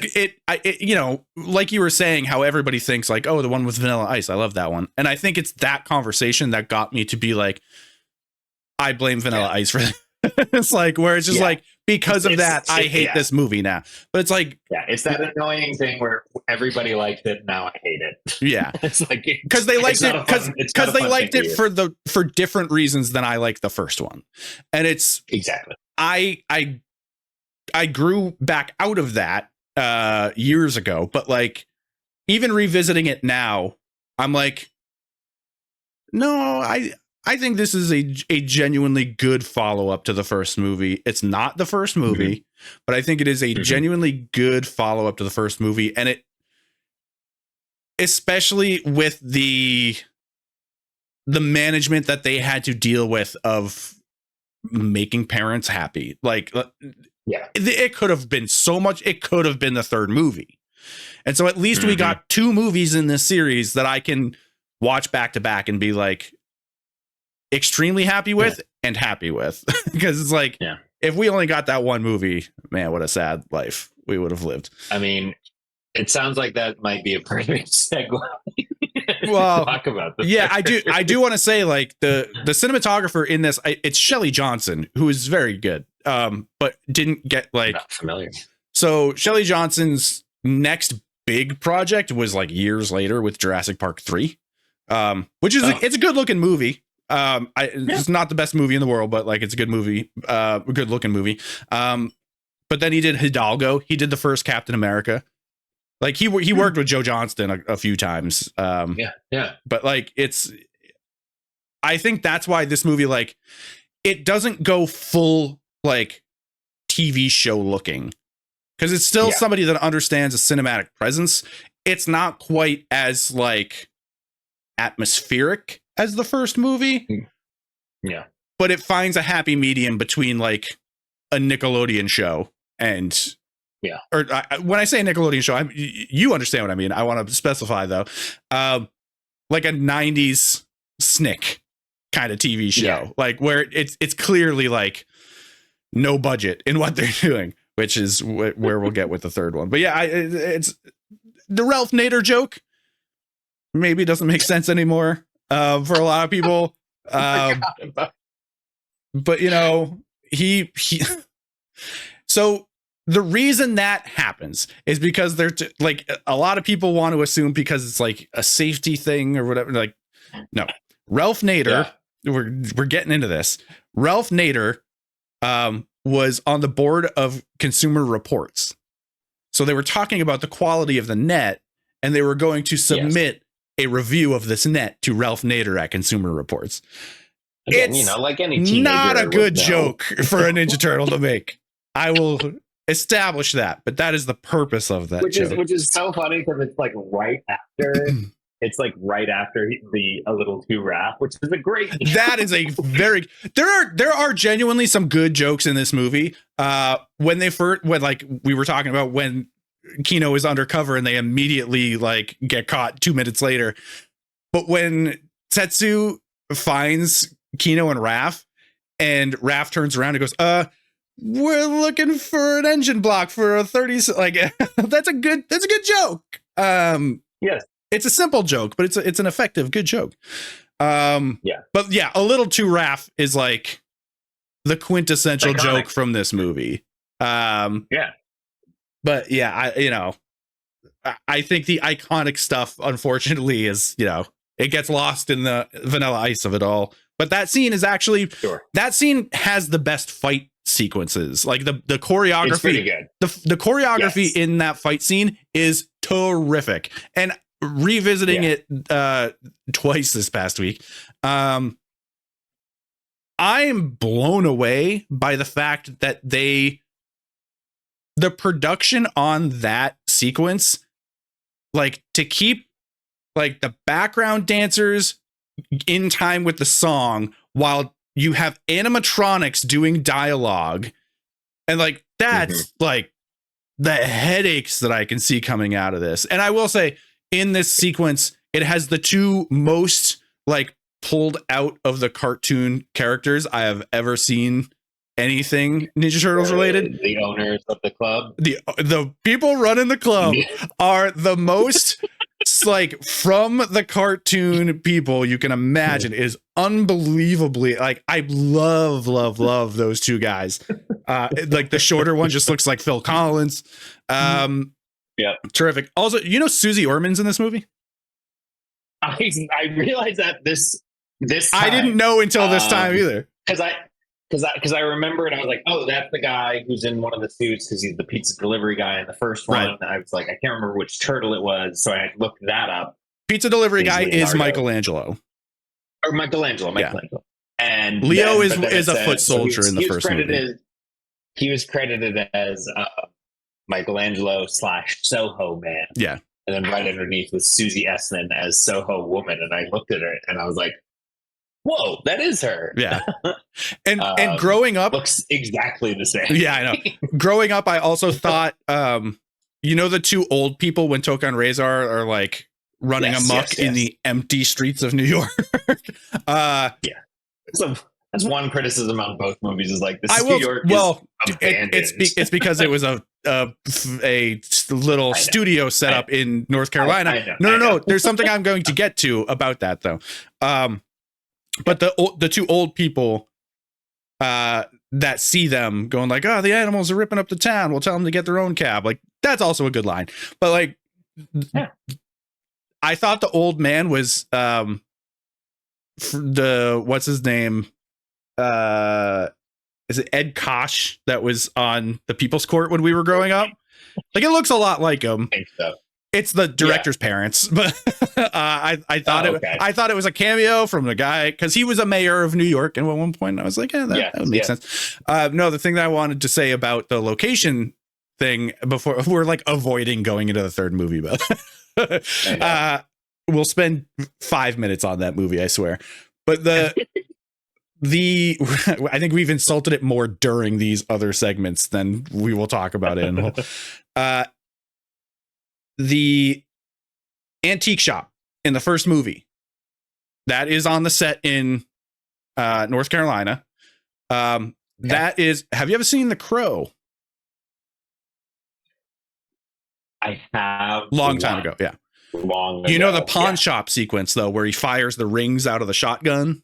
you know, like you were saying, how everybody thinks like, oh, the one with Vanilla Ice, I love that one, and I think it's that conversation that got me to be like, I blame Vanilla Ice for that. It's like, where it's just like, because of that, I hate this movie now. But it's like, it's that annoying thing where everybody liked it, now I hate it. Yeah. It's like, because they liked it because they liked it for different reasons than I liked the first one. And it's exactly, I grew back out of that years ago, but like, even revisiting it now, I'm like, no, I think this is a genuinely good follow-up to the first movie. It's not the first movie, but I think it is a genuinely good follow-up to the first movie. And it, especially with the management that they had to deal with of making parents happy. Like, it could have been so much. It could have been the third movie. And so at least we got two movies in this series that I can watch back to back and be like, extremely happy with and happy with. Because it's like, if we only got that one movie, man, what a sad life we would have lived. I mean, it sounds like that might be a perfect segue. Well, talk about this. Yeah, I do want to say, like, the cinematographer in this, it's Shelley Johnson, who is very good, but didn't get like, not familiar. So Shelley Johnson's next big project was like years later with Jurassic Park 3, which is it's a good looking movie. It's not the best movie in the world, but like, it's a good movie, a good looking movie. But then he did Hidalgo. He did the first Captain America. Like, he worked with Joe Johnston a few times. But like, I think that's why this movie, like, it doesn't go full like TV show looking, because it's still somebody that understands a cinematic presence. It's not quite as like atmospheric as the first movie. Yeah. But it finds a happy medium between like a Nickelodeon show and or when I say Nickelodeon show, you understand what I mean. I want to specify though, like a 90s Snick kind of TV show, like where it's clearly like no budget in what they're doing, which is where we'll get with the third one. But yeah, it's the Ralph Nader joke. Maybe it doesn't make sense anymore for a lot of people. But you know, he so the reason that happens is because they're like a lot of people want to assume because it's like a safety thing or whatever. Like, no, Ralph Nader. Yeah. We're getting into this. Ralph Nader was on the board of Consumer Reports, so they were talking about the quality of the net, and they were going to submit a review of this net to Ralph Nader at Consumer Reports. Again, it's like any teenager not a good joke for a Ninja Turtle to make. I will establish that, but that is the purpose of that joke. Which is so funny because it's like right after the A Little Too Rap, which is a great joke. That is a very there are genuinely some good jokes in this movie. When we were talking about when Kino is undercover and they immediately like get caught 2 minutes later. But when Tetsu finds Kino and Raph, and Raph turns around and goes, we're looking for an engine block for a 30, like that's a good joke. Yes. It's a simple joke, but it's an effective, good joke. But yeah, A Little Too Raph is like the quintessential joke from this movie. But yeah, I think the iconic stuff, unfortunately, is, it gets lost in the vanilla ice of it all. But that scene is actually, that scene has the best fight sequences. Like the choreography, it's pretty good. The choreography in that fight scene is terrific. And revisiting it twice this past week, I'm blown away by the fact that the production on that sequence, like to keep like the background dancers in time with the song while you have animatronics doing dialogue, and like that's like the headaches that I can see coming out of this. And I will say, in this sequence, it has the two most like pulled out of the cartoon characters I have ever seen anything Ninja Turtles related. The owners of the club, the people running the club are the most like from the cartoon people you can imagine. Is unbelievably like, I love those two guys. Like the shorter one just looks like Phil Collins. Terrific. Also, Susie Orman's in this movie. I realized that this time, I didn't know until this time either. Because I remembered, I was like, oh, that's the guy who's in one of the suits because he's the pizza delivery guy in the first one. Right. And I was like, I can't remember which turtle it was, so I looked that up. Pizza delivery guy is Michelangelo. Or Michelangelo. And Leo is a foot soldier in the first movie. He was credited as Michelangelo / Soho Man. Yeah. And then right underneath was Susie Essman as Soho Woman. And I looked at her and I was like, whoa, that is her. Yeah. And growing up, looks exactly the same. Yeah, I know. Growing up, I also thought, the two old people when Tokan Razor are like running amok in the empty streets of New York. So that's one criticism on both movies is like New York. Well, it's because it was a little studio set up in North Carolina. I know. There's something I'm going to get to about that though. But the two old people that see them going like, oh, the animals are ripping up the town, we'll tell them to get their own cab. Like, that's also a good line. But like, I thought the old man was what's his name? Is it Ed Koch that was on the People's Court when we were growing up? Like, it looks a lot like him. I think so. It's the director's parents, but I thought I thought it was a cameo from the guy because he was a mayor of New York, and at one point I was like, that would make sense. No, the thing that I wanted to say about the location thing before we're like avoiding going into the third movie, but we'll spend 5 minutes on that movie, I swear. But I think we've insulted it more during these other segments than we will talk about it. The antique shop in the first movie that is on the set in North Carolina. That is, have you ever seen The Crow? I have. Long time ago. Yeah. Long ago. The pawn shop sequence though, where he fires the rings out of the shotgun.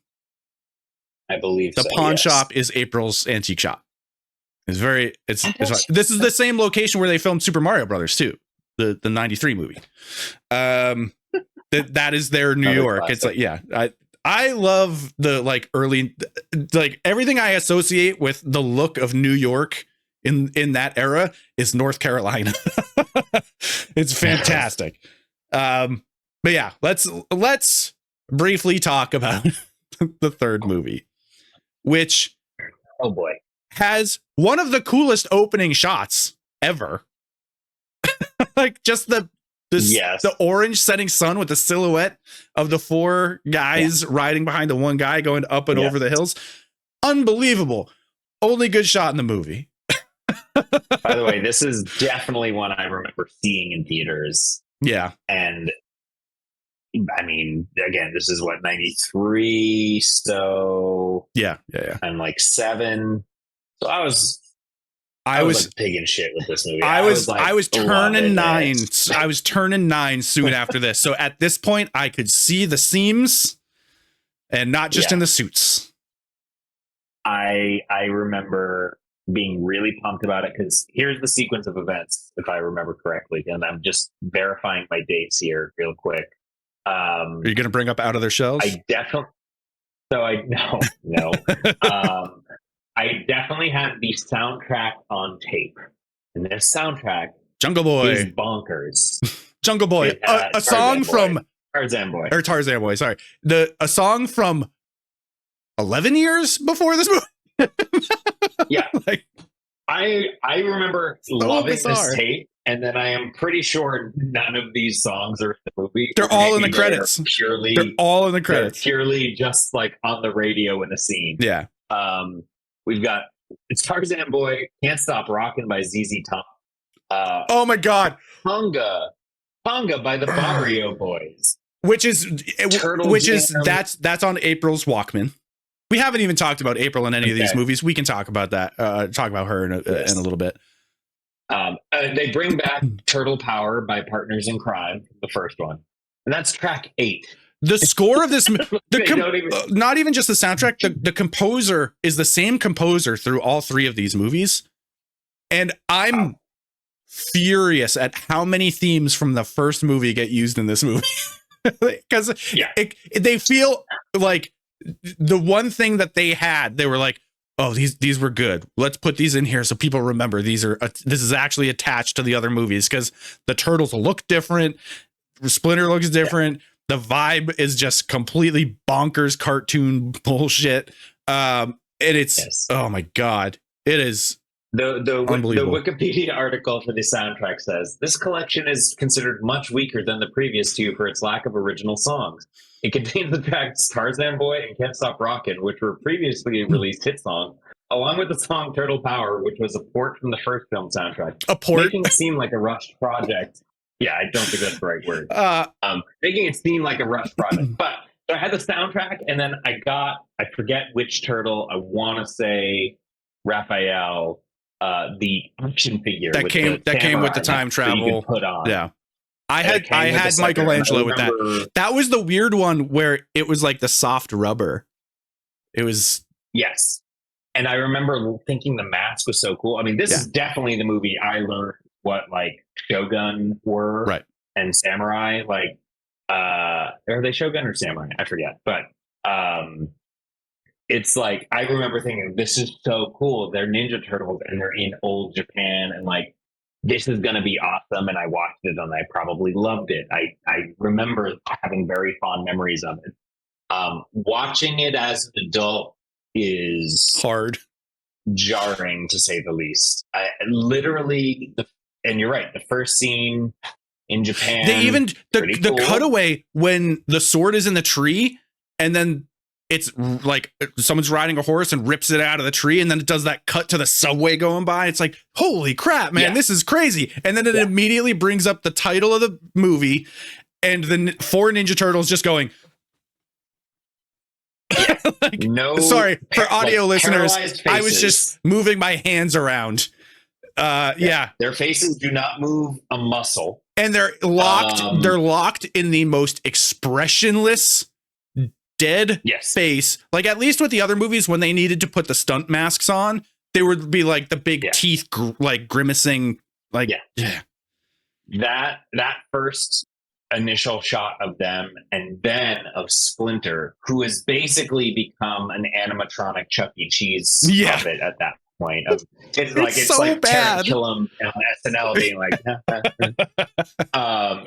I believe the pawn shop is April's antique shop. It's very. It's this is the same location where they filmed Super Mario Brothers too, the '93 movie. That is their New York. Classic. It's like, yeah, I love the like early, like everything I associate with the look of New York in that era is North Carolina. It's fantastic. But yeah, let's briefly talk about the third movie, which, oh boy, has one of the coolest opening shots ever. Like just the orange setting sun with the silhouette of the four guys riding behind the one guy going up and over the hills. Unbelievable. Only good shot in the movie. By the way, this is definitely one I remember seeing in theaters. Yeah. And I mean, again, this is what, 93. So yeah. I'm like 7. So I was like pig in shit with this movie. I was turning 9. I was turning 9 soon after this. So at this point, I could see the seams, and not just in the suits. I remember being really pumped about it because here's the sequence of events, if I remember correctly, and I'm just verifying my dates here real quick. Are you going to bring up Out of Their Shells? I definitely. So no. I definitely had the soundtrack on tape, and this soundtrack, Jungle Boy, is bonkers. Jungle Boy, a song from Tarzan Boy, or Tarzan Boy. Sorry, a song from 11 years before this movie. Yeah, like I remember loving this tape, and then I am pretty sure none of these songs are in the movie. They're all in the credits. They're all in the credits. Purely just like on the radio in a scene. Yeah. We've got it's Tarzan Boy, Can't Stop Rockin' by ZZ Top. Oh my God. Conga by the Barrio Boys. Which is that's on April's Walkman. We haven't even talked about April in any of these movies. We can talk about that. Talk about her in a little bit. They bring back Turtle Power by Partners in Crime, the first one, and that's track 8. The score of this, not even just the soundtrack, the composer is the same composer through all 3 of these movies. And I'm furious at how many themes from the first movie get used in this movie. Because they feel like the one thing that they had, they were like, oh, these were good. Let's put these in here so people remember this is actually attached to the other movies because the turtles look different. Splinter looks different. The vibe is just completely bonkers cartoon bullshit. And it's, oh my God, it is unbelievable. The Wikipedia article for the soundtrack says, this collection is considered much weaker than the previous 2 for its lack of original songs. It contains the tracks Tarzan Boy and Can't Stop Rockin', which were previously released hit songs, along with the song Turtle Power, which was a port from the first film soundtrack. A port? Making it seem like a rushed project. Yeah, I don't think that's the right word. Making it seem like a rushed project. But so I had the soundtrack, and then I forget which turtle. I want to say Raphael, the action figure that came with the time travel. You could put on. Yeah, I had Michelangelo with that. That was the weird one where it was like the soft rubber. It was and I remember thinking the mask was so cool. I mean, this is definitely the movie I learned what like Shogun were, right? And samurai, like are they Shogun or samurai? I forget, but it's like I remember thinking this is so cool. They're Ninja Turtles and they're in old Japan, and like this is gonna be awesome. And I watched it and I probably loved it. I remember having very fond memories of it. Watching it as an adult is hard, jarring to say the least. I literally and you're right. The first scene in Japan, they even the cutaway when the sword is in the tree, and then it's like someone's riding a horse and rips it out of the tree, and then it does that cut to the subway going by. It's like, holy crap, man, this is crazy. And then it immediately brings up the title of the movie, and the 4 Ninja Turtles just going. Like, sorry for audio listeners. I was just moving my hands around. Their faces do not move a muscle, and they're locked. They're locked in the most expressionless, dead face. Like at least with the other movies, when they needed to put the stunt masks on, They would be like the big Yeah. teeth, like grimacing, like yeah. That first initial shot of them, and then of Splinter, who has basically become an animatronic Chuck E. Cheese puppet at that point. It's so like bad. Taran Killam on SNL being like,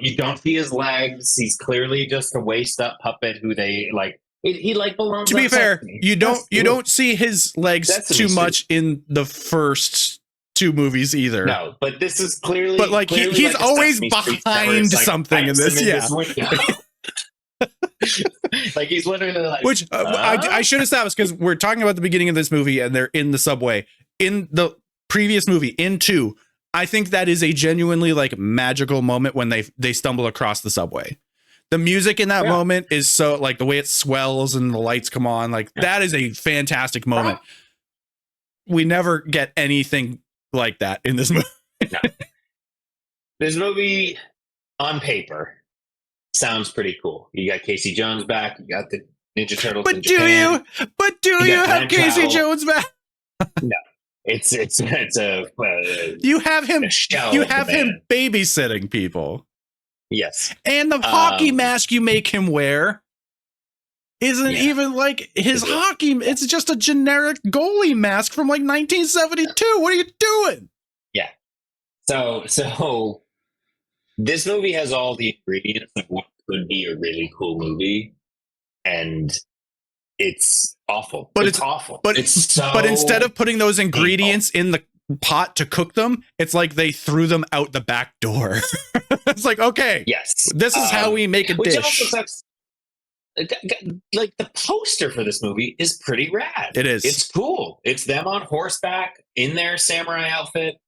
you don't see his legs. He's clearly just a waist up puppet who they like. He like belongs. To be fair, you don't see his legs too much in the first 2 movies either. No, but this is clearly. But like he's always behind something in this. Yeah. Like he's literally like. Which I should establish, because we're talking about the beginning of this movie and they're in the subway. In the previous movie, in 2, I think that is a genuinely like magical moment when they stumble across the subway. The music in that moment is so like the way it swells and the lights come on. Like that is a fantastic moment. We never get anything like that in this movie. No. This movie on paper sounds pretty cool. You got Casey Jones back. You got the Ninja Turtles. But do you have Casey Jones back? No, it's a you have him. You have him man. Babysitting people. Yes, and the hockey mask you make him wear isn't even like his hockey. It's just a generic goalie mask from like 1972. What are you doing? Yeah. So this movie has all the ingredients of what could be a really cool movie, and it's awful. But it's awful. But but instead of putting those ingredients in the pot to cook them, it's like they threw them out the back door. It's like, okay, yes, this is how we make a dish. Also sucks, like the poster for this movie is pretty rad. It is. It's cool. It's them on horseback in their samurai outfits.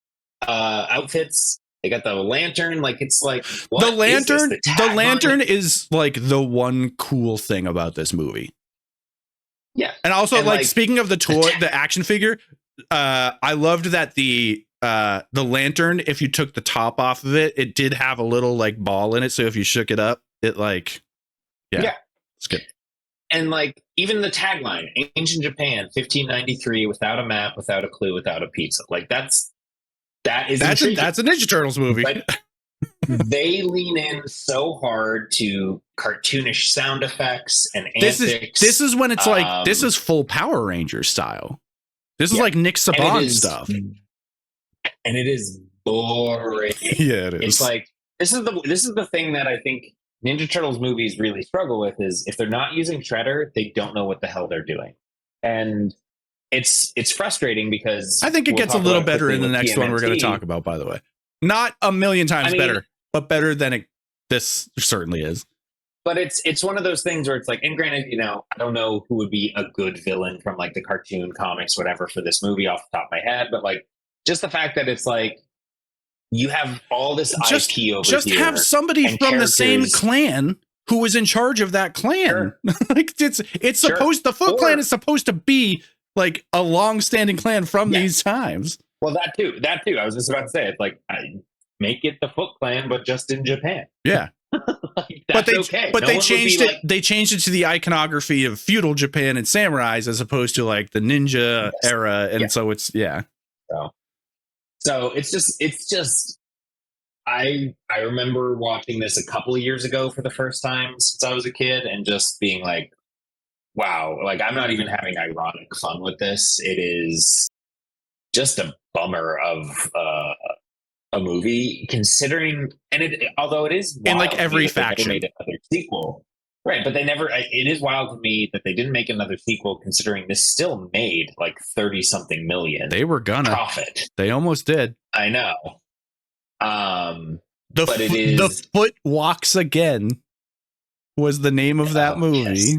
They got the lantern. Like it's like the lantern. The lantern is like the one cool thing about this movie. Yeah, and also like speaking of the toy, the action figure. I loved that the lantern, if you took the top off of it, it did have a little like ball in it. So if you shook it up, it like, it's good. And like even the tagline, ancient Japan, 1593, without a map, without a clue, without a pizza. Like that's a Ninja Turtles movie. Like, they lean in so hard to cartoonish sound effects and antics. This is when it's like, this is full Power Rangers style. This is like Nick Saban stuff. And it is boring. Yeah, it is. It's like this is the thing that I think Ninja Turtles movies really struggle with, is if they're not using Shredder, they don't know what the hell they're doing. And it's frustrating because I think it gets a little better in the next TMNT. One we're going to talk about, by the way. Not a million times better, but better than this certainly is. But it's one of those things where it's like, and granted, I don't know who would be a good villain from like the cartoon comics, whatever, for this movie off the top of my head. But like, just the fact that it's like, you have all this IP over just here. Just have somebody from the same clan who is in charge of that clan. Sure. Like it's supposed, the Foot Clan is supposed to be like a long-standing clan from these times. Well, that too. I was just about to say, it's like, make it the Foot Clan, but just in Japan. Yeah. Like, but they changed it. Like, they changed it to the iconography of feudal Japan and samurais as opposed to like the ninja era, and so it's So it's just. I remember watching this a couple of years ago for the first time since I was a kid, and just being like, "Wow!" Like I'm not even having ironic fun with this. It is just a bummer of a movie, considering, and although it is in like every faction, they made another sequel, right? But they never. It is wild to me that they didn't make another sequel, considering this still made like 30-something million. They were gonna profit. They almost did. I know. The Foot Walks Again was the name of that movie. Yes.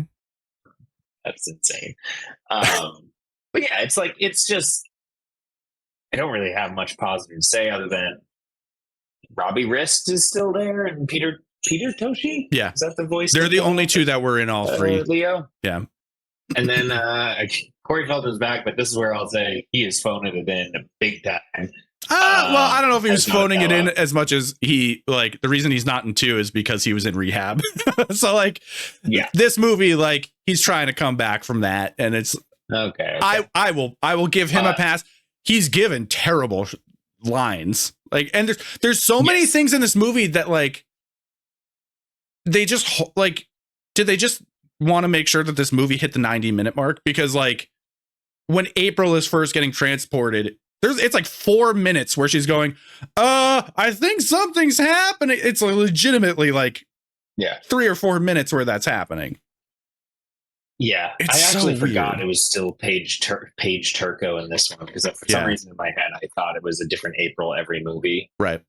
That's insane. But yeah, it's just. I don't really have much positive to say other than Robbie Rist is still there and Peter Toshi. Yeah, is that the voice? They're the only two that were in all three. Leo. Yeah, and then Corey Feldman's back, but this is where I'll say he is phoning it in big time. Well, I don't know if he was phoning it in as much as he the reason he's not in 2 is because he was in rehab. So like, this movie, like he's trying to come back from that, and it's okay. I will give him a pass. he's given terrible lines. Like, and there's so many things in this movie that like they just like, did they just want to make sure that this movie hit the 90-minute mark? Because like when April is first getting transported, it's like 4 minutes where she's going, I think something's happening. It's like legitimately like 3 or 4 minutes where that's happening. Yeah, it's I actually so forgot weird. it was still Paige Turco in this one, because for some reason in my head I thought it was a different April every movie. Right.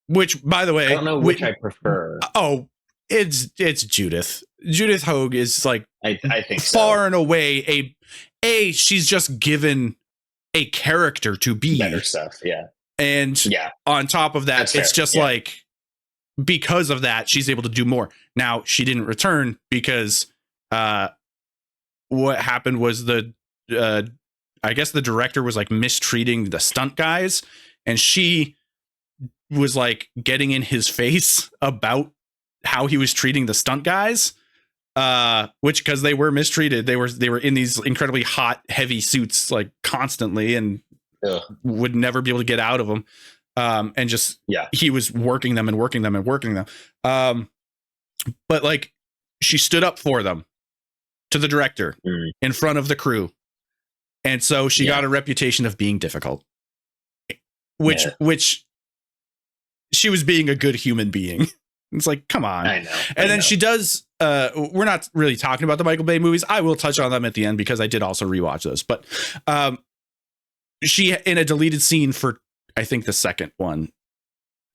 Which, by the way, I don't know which I prefer. Oh, it's Judith. Judith Hogue is like I think far and away she's just given a character to be better stuff. Yeah. And on top of that, it's just like because of that, she's able to do more. Now, she didn't return because what happened was I guess the director was like mistreating the stunt guys, and she was like getting in his face about how he was treating the stunt guys, which, because they were mistreated, they were in these incredibly hot, heavy suits like constantly and would never be able to get out of them. And just he was working them. But like she stood up for them to the director in front of the crew, and so she got a reputation of being difficult, which she was being a good human being. It's like, come on. I know. And then she does, we're not really talking about the Michael Bay movies. I will touch on them at the end because I did also rewatch those. But she, in a deleted scene for, I think, the second one,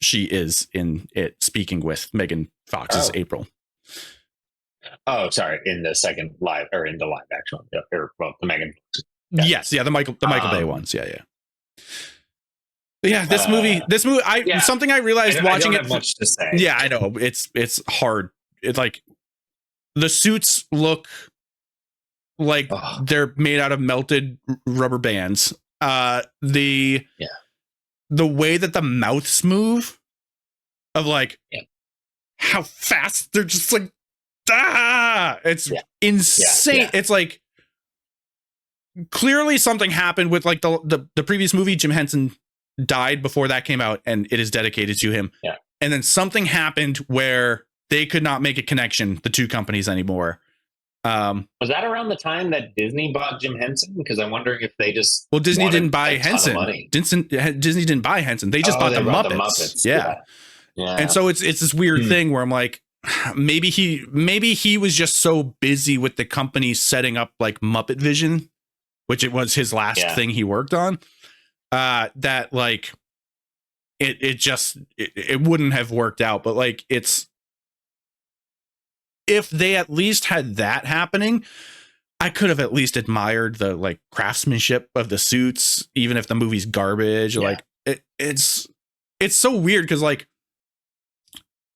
she is in it speaking with Megan Fox's April. Oh, sorry. In the second live, or in the live action, or well, the Megan. Yes. Yeah. The Michael Bay ones. Yeah. Yeah, this movie, something I realized watching it. Much to say. Yeah, I know it's hard. It's like the suits look like they're made out of melted rubber bands. The way that the mouths move, of like how fast they're just like it's insane. Yeah. It's like clearly something happened with like the previous movie. Jim Henson died before that came out, and it is dedicated to him. Yeah. And then something happened where they could not make a connection, the two companies, anymore. Was that around the time that Disney bought Jim Henson? Because I'm wondering if they just Disney didn't buy Henson. Disney didn't buy Henson. They just bought the Muppets. Yeah. And so it's this weird thing where I'm like, maybe he was just so busy with the company setting up like Muppet Vision, which it was his last thing he worked on. That like it wouldn't have worked out. But like, it's, if they at least had that happening, I could have at least admired the like craftsmanship of the suits, even if the movie's garbage. Like it's so weird because like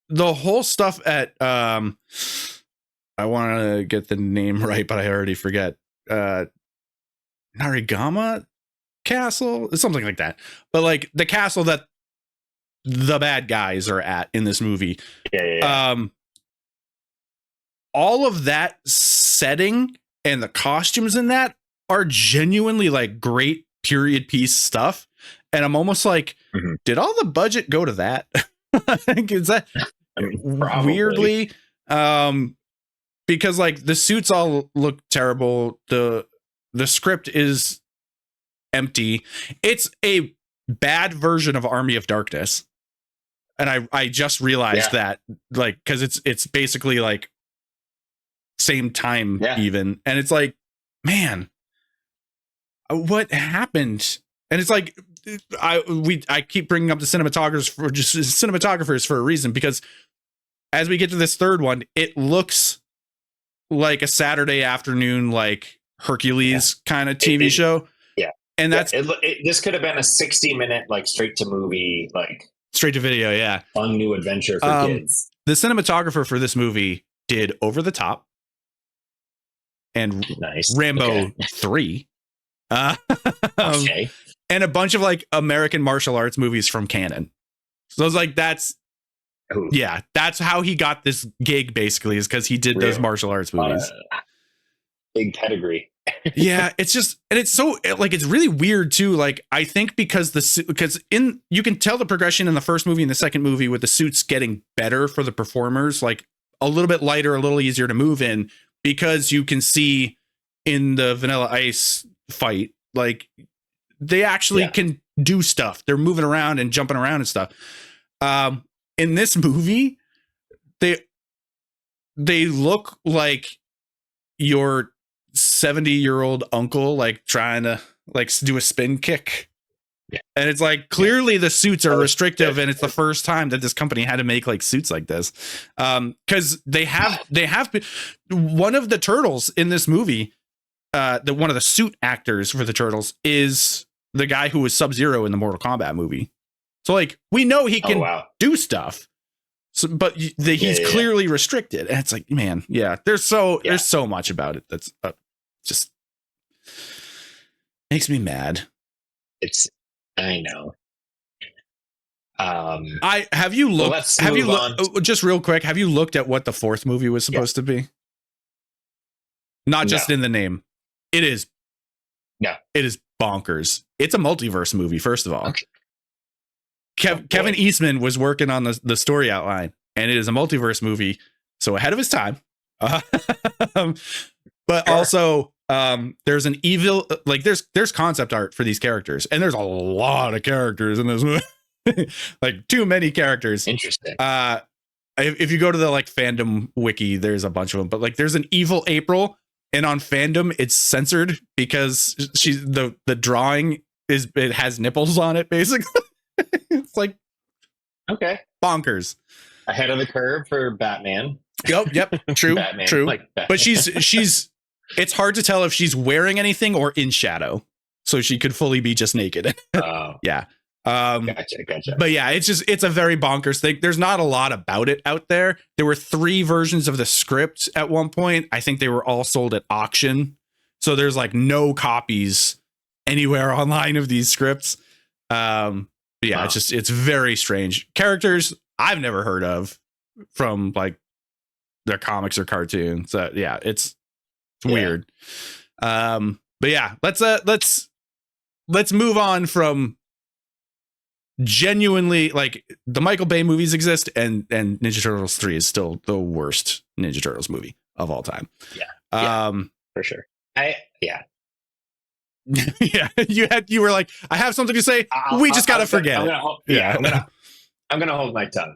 the whole stuff at I want to get the name right, but I already forget. Narigama Castle, something like that. But like the castle that the bad guys are at in this movie. All of that setting and the costumes in that are genuinely like great period piece stuff. And I'm almost like, did all the budget go to that? Is that weirdly? Because like the suits all look terrible. The script is empty. It's a bad version of Army of Darkness. And I just realized that, like, because it's basically like same time even, and it's like, man, what happened? And it's like I keep bringing up the cinematographers for a reason, because as we get to this third one, it looks like a Saturday afternoon like Hercules kind of TV show. And that's this could have been a 60-minute like straight to movie, like straight to video, fun new adventure for kids. The cinematographer for this movie did Over the Top and Rambo 3, and a bunch of like American martial arts movies from Canon. So I was like, that's how he got this gig, basically, is because he did those martial arts movies. Big pedigree. Yeah, it's just, and it's so like, it's really weird too. Like, I think because you can tell the progression in the first movie and the second movie with the suits getting better for the performers, like a little bit lighter, a little easier to move in, because you can see in the Vanilla Ice fight, like they actually can do stuff. They're moving around and jumping around and stuff. In this movie, they look like your 70-year-old uncle, like trying to like do a spin kick. And it's like, clearly the suits are restrictive, and it's the first time that this company had to make like suits like this. Because they have one of the turtles in this movie, one of the suit actors for the turtles is the guy who was Sub-Zero in the Mortal Kombat movie. So like, we know he can do stuff. So, but he's clearly restricted, and it's like, man, there's so much about it that's just makes me mad. I know. Have you looked? Just real quick, have you looked at what the fourth movie was supposed to be? Not just in the name. It is. No, it is bonkers. It's a multiverse movie. First of all. Okay. Kevin Eastman was working on the story outline, and it is a multiverse movie, so ahead of his time. But also, there's an evil, like there's concept art for these characters, and there's a lot of characters in this movie, like too many characters. Interesting. If you go to the like fandom wiki, there's a bunch of them, but like there's an evil April, and on fandom it's censored because the drawing it has nipples on it, basically. It's like, okay, bonkers. Ahead of the curve for Batman. Yep, true, Batman, true. like Batman. But she's. It's hard to tell if she's wearing anything or in shadow, so she could fully be just naked. Yeah. Gotcha. But yeah, it's a very bonkers thing. There's not a lot about it out there. There were 3 versions of the script at one point. I think they were all sold at auction, so there's like no copies anywhere online of these scripts. But yeah, it's very strange. Characters I've never heard of from like their comics or cartoons. So yeah, it's weird. But yeah, let's move on from genuinely, like, the Michael Bay movies exist, and Ninja Turtles 3 is still the worst Ninja Turtles movie of all time. Yeah. For sure. Yeah, you were like, I have something to say. We just gotta forget. I'm gonna hold my tongue.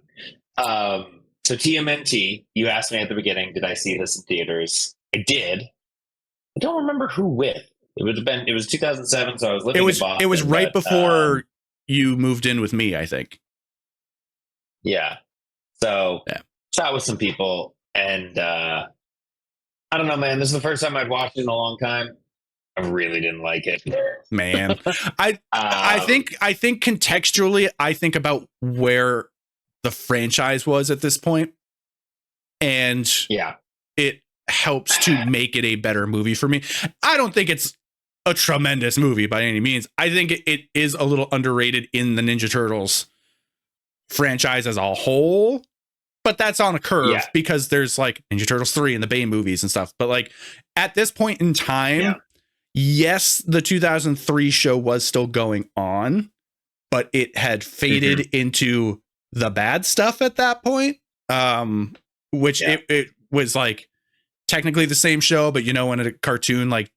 So TMNT, you asked me at the beginning, did I see this in theaters? I did. I don't remember who with. It was 2007, so I was living in Boston. It was right before you moved in with me, I think. Yeah. So chat with some people, and I don't know, man. This is the first time I've watched it in a long time. I really didn't like it, man. I think contextually, I think about where the franchise was at this point, and it helps to make it a better movie for me. I don't think it's a tremendous movie by any means. I think it is a little underrated in the Ninja Turtles franchise as a whole, but that's on a curve because there's like Ninja Turtles 3 and the Bay movies and stuff. But like at this point in time, yes, the 2003 show was still going on, but it had faded into the bad stuff at that point. Which it was like technically the same show, but you know, when a cartoon like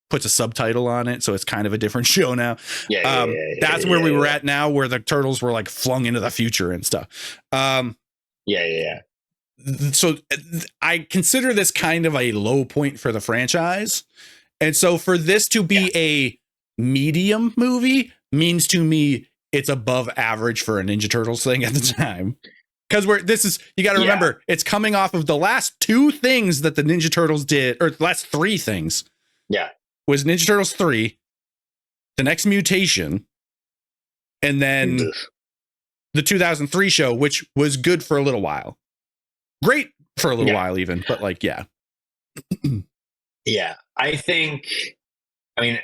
puts a subtitle on it, so it's kind of a different show now. That's where we were at now, where the turtles were like flung into the future and stuff. So I consider this kind of a low point for the franchise. And so for this to be a medium movie means to me it's above average for a Ninja Turtles thing at the time. Because you got to remember, it's coming off of the last 2 things that the Ninja Turtles did, or the last 3 things. Was Ninja Turtles 3, the next Mutation, and then the 2003 show, which was good for a little while. Great for a little while even, but like, I mean,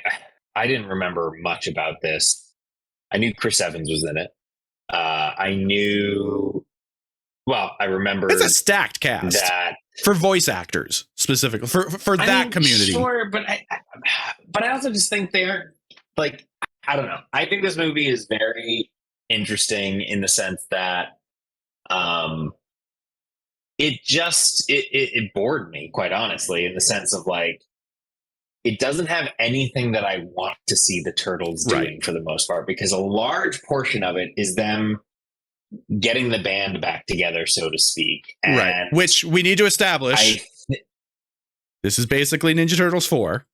I didn't remember much about this. I knew Chris Evans was in it. I remember it's a stacked cast. That for voice actors specifically for that community. Sure, but I also just think they're like, I don't know. I think this movie is very interesting in the sense that it bored me, quite honestly, in the sense of like, it doesn't have anything that I want to see the Turtles doing for the most part, because a large portion of it is them getting the band back together, so to speak. And right. Which we need to establish. This is basically Ninja Turtles 4.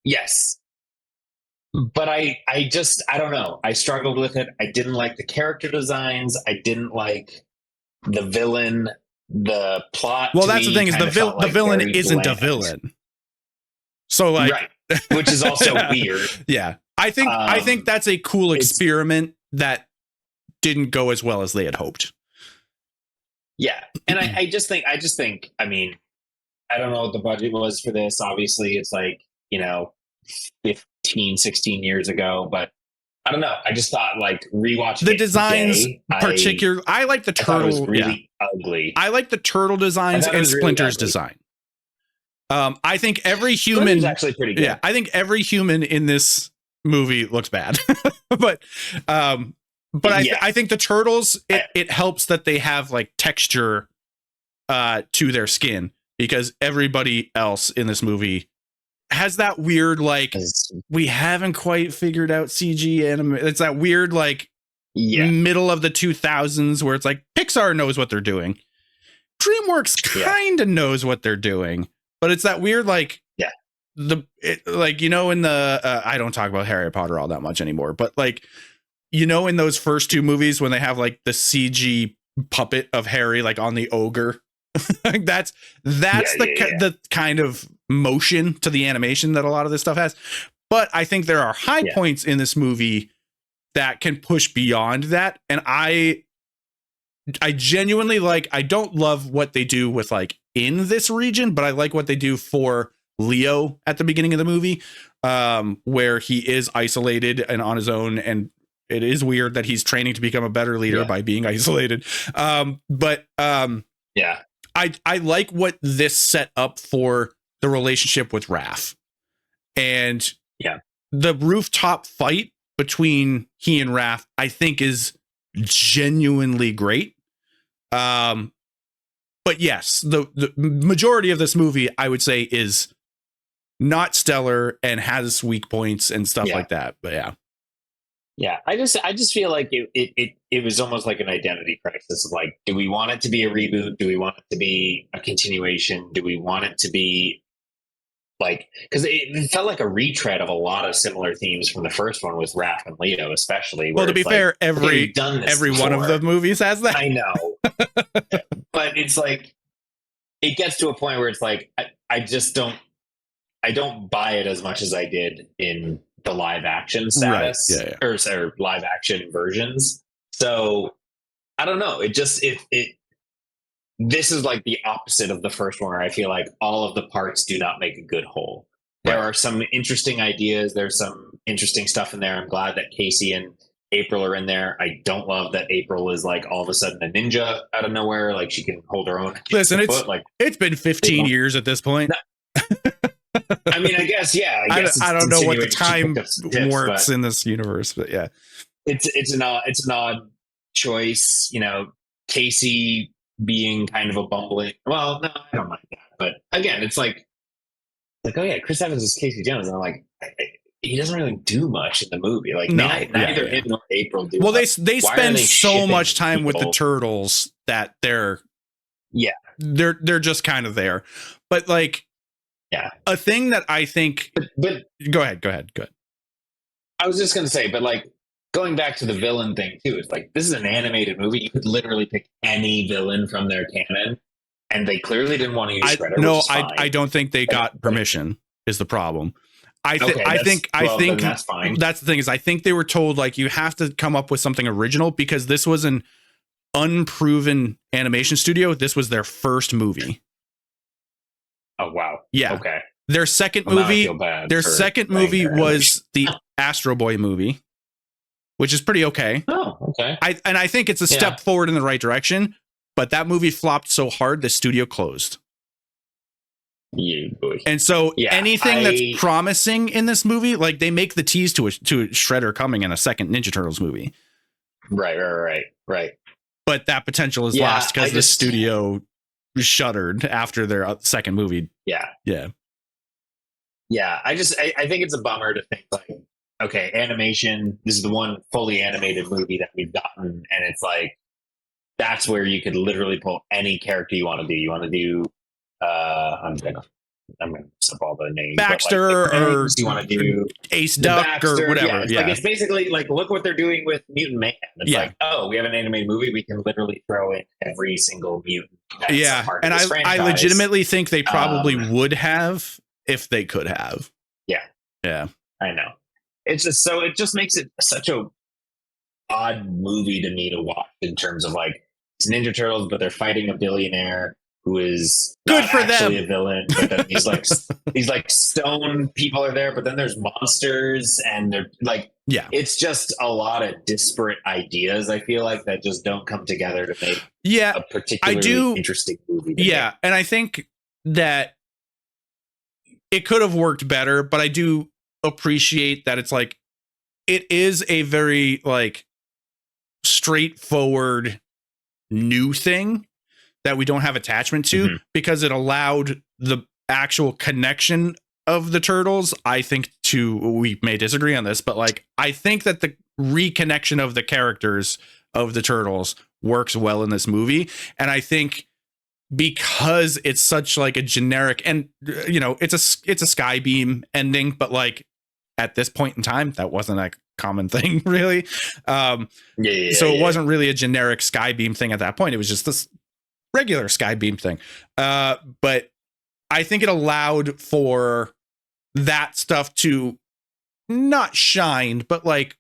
Yes. But I don't know. I struggled with it. I didn't like the character designs. I didn't like the villain, the plot. Well, that's the thing is the villain isn't bland. A villain. So like, right. Which is also weird. Yeah. I think that's a cool experiment that didn't go as well as they had hoped. Yeah. And I just think, I mean, I don't know what the budget was for this. Obviously it's like, 15, 16 years ago, but I don't know. I just thought like rewatching the designs I like the turtle. It was really ugly. I like the turtle designs and Splinter's design. I think every human is actually pretty good. Yeah, I think every human in this movie looks bad, but I think the turtles it helps that they have like texture to their skin, because everybody else in this movie has that weird like we haven't quite figured out CG anime. It's that weird like middle of the 2000s where it's like Pixar knows what they're doing, DreamWorks kind of knows what they're doing. But it's that weird, like, in the, I don't talk about Harry Potter all that much anymore, but like, in those first two movies when they have like the CG puppet of Harry, like on the ogre, that's the kind of motion to the animation that a lot of this stuff has. But I think there are high points in this movie that can push beyond that. And I genuinely I don't love what they do with like in this region, but I like what they do for Leo at the beginning of the movie, where he is isolated and on his own. And it is weird that he's training to become a better leader by being isolated. I like what this set up for the relationship with Raph, and the rooftop fight between he and Raph, I think is genuinely great. But yes, the majority of this movie, I would say, is not stellar and has weak points and stuff like that. But I just feel like it was almost like an identity crisis. Like, do we want it to be a reboot? Do we want it to be a continuation? Do we want it to be like, because it felt like a retread of a lot of similar themes from the first one with Raph and Leo, especially. Well, to be fair, every one of the movies has that. I know, but it's like it gets to a point where it's like I don't buy it as much as I did in the live action status or live action versions. So I don't know. This is like the opposite of the first one, where I feel like all of the parts do not make a good whole. There are some interesting ideas. There's some interesting stuff in there. I'm glad that Casey and April are in there. I don't love that April is like all of a sudden a ninja out of nowhere. Like she can hold her own. Listen, it's been 15 years at this point. I mean, I guess, I don't know what the time works in this universe, but it's an odd choice. Casey being kind of a bumbling. Well, no, I don't mind that. But again, it's like, oh yeah, Chris Evans is Casey Jones, and I'm like, he doesn't really do much in the movie. Like neither him nor April do. Well, they spend so much time with the turtles that they're just kind of there. But like, a thing that I think. But go ahead. I was just gonna say, but like, going back to the villain thing too, it's like, this is an animated movie. You could literally pick any villain from their canon, and they clearly didn't want to use Shredder. No, I don't think they got permission. Is the problem? I think that's fine. That's the thing, is I think they were told like, you have to come up with something original, because this was an unproven animation studio. This was their first movie. Oh wow! Yeah. Okay. Their second movie was the Astro Boy movie, which is pretty okay. Oh, okay. I think it's a step forward in the right direction, but that movie flopped so hard the studio closed. Yeah, boy. And so anything that's promising in this movie, like they make the tease to a Shredder coming in a second Ninja Turtles movie. Right. But that potential is lost because the studio shuttered after their second movie. Yeah. I think it's a bummer to think like, okay, animation, this is the one fully animated movie that we've gotten, and it's like that's where you could literally pull any character you want to do. You want to do I'm gonna stop all the names. Baxter, like, or you want to do Ace Duck Baxter, or whatever. Like it's basically like look what they're doing with Mutant Man. It's like, oh, we have an animated movie, we can literally throw in every single mutant. And I legitimately think they probably would have if they could have. Yeah. I know. It's just it just makes it such a odd movie to me to watch in terms of like it's Ninja Turtles, but they're fighting a billionaire who is good for actually them. A villain, but then these like stone people are there, but then there's monsters and they're like, it's just a lot of disparate ideas. I feel like that just don't come together to make a particularly interesting movie. And I think that it could have worked better, but I do appreciate that it's like it is a very like straightforward new thing that we don't have attachment to because it allowed the actual connection of the turtles. I think we may disagree on this, but like I think that the reconnection of the characters of the turtles works well in this movie, and I think because it's such like a generic and it's a Skybeam ending, but like at this point in time that wasn't a common thing really. So it wasn't really a generic Skybeam thing at that point. It was just this regular Skybeam thing. But I think it allowed for that stuff to not shine, but like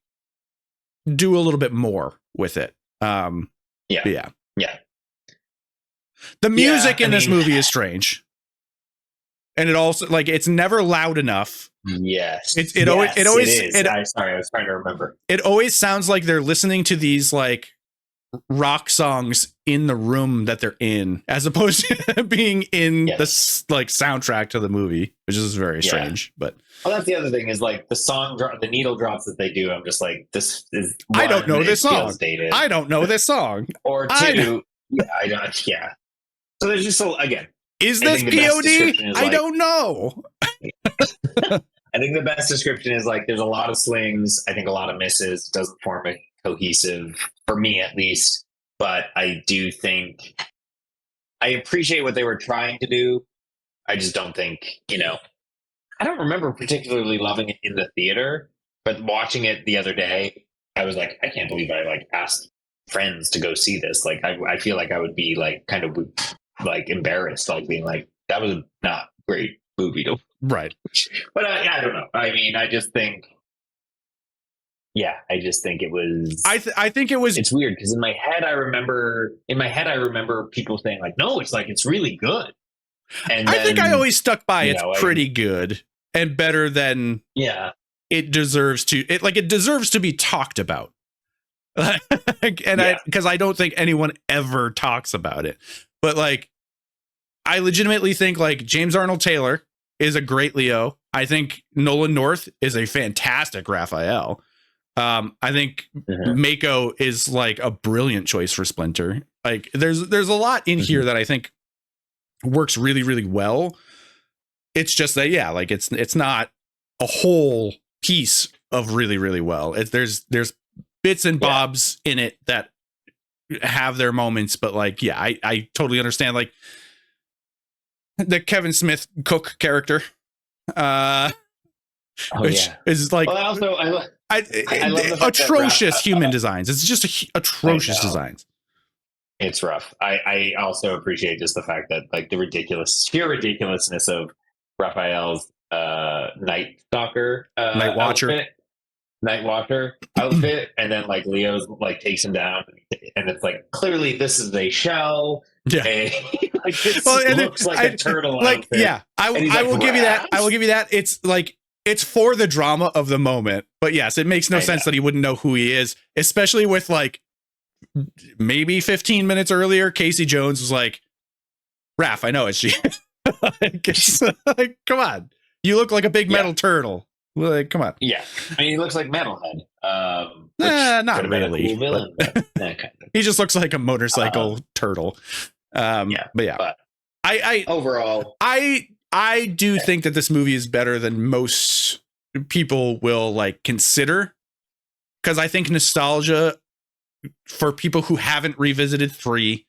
do a little bit more with it. The music in this movie is strange. And it also like it's never loud enough. Yes. It always sorry, I was trying to remember. It always sounds like they're listening to these like rock songs in the room that they're in, as opposed to being in the like soundtrack to the movie, which is very strange. But that's the other thing is like the needle drops that they do. I'm just like, this is. I don't know this song. I don't know this song. Or two, I don't. Yeah. So there's just again. Is this POD? I don't know. I think the best description is like there's a lot of slings. I think a lot of misses. It doesn't form a cohesive, for me at least. But I do think I appreciate what they were trying to do. I just don't think, I don't remember particularly loving it in the theater, but watching it the other day, I was like, I can't believe I like asked friends to go see this. Like, I feel like I would be like kind of like embarrassed, like being like, that was not a great movie to right. But I don't know. I mean, I just think it was. I think it was. It's weird because in my head I remember people saying like, no, it's really good. And I think I always stuck by it's pretty good and better than it deserves to. It deserves to be talked about. Because I don't think anyone ever talks about it. But like, I legitimately think like James Arnold Taylor is a great Leo. I think Nolan North is a fantastic Raphael. I think Mako is like a brilliant choice for Splinter. Like there's a lot in here that I think works really, really well. It's just that, like it's not a whole piece of really, really well. There's bits and bobs in it that have their moments, but like, I totally understand like the Kevin Smith cook character, which is like, well, also, I love atrocious human designs. It's just atrocious designs. It's rough. I also appreciate just the fact that like the sheer ridiculousness of Raphael's Night Stalker, Night Watcher outfit, and then like Leo's like takes him down, and it's like clearly this is a shell. Yeah, like this looks like a turtle. Like outfit. Yeah, I will give you that. I will give you that. It's like it's for the drama of the moment, but yes, it makes no sense that he wouldn't know who he is, especially with like maybe 15 minutes earlier, Casey Jones was like, Raph, I know it's she. It's like, come on. You look like a big metal turtle. Like, come on. Yeah. I mean, he looks like Metalhead. Not really. Cool villain, but kind of. He just looks like a motorcycle turtle. But I overall, I do think that this movie is better than most people will like consider, because I think nostalgia for people who haven't revisited 3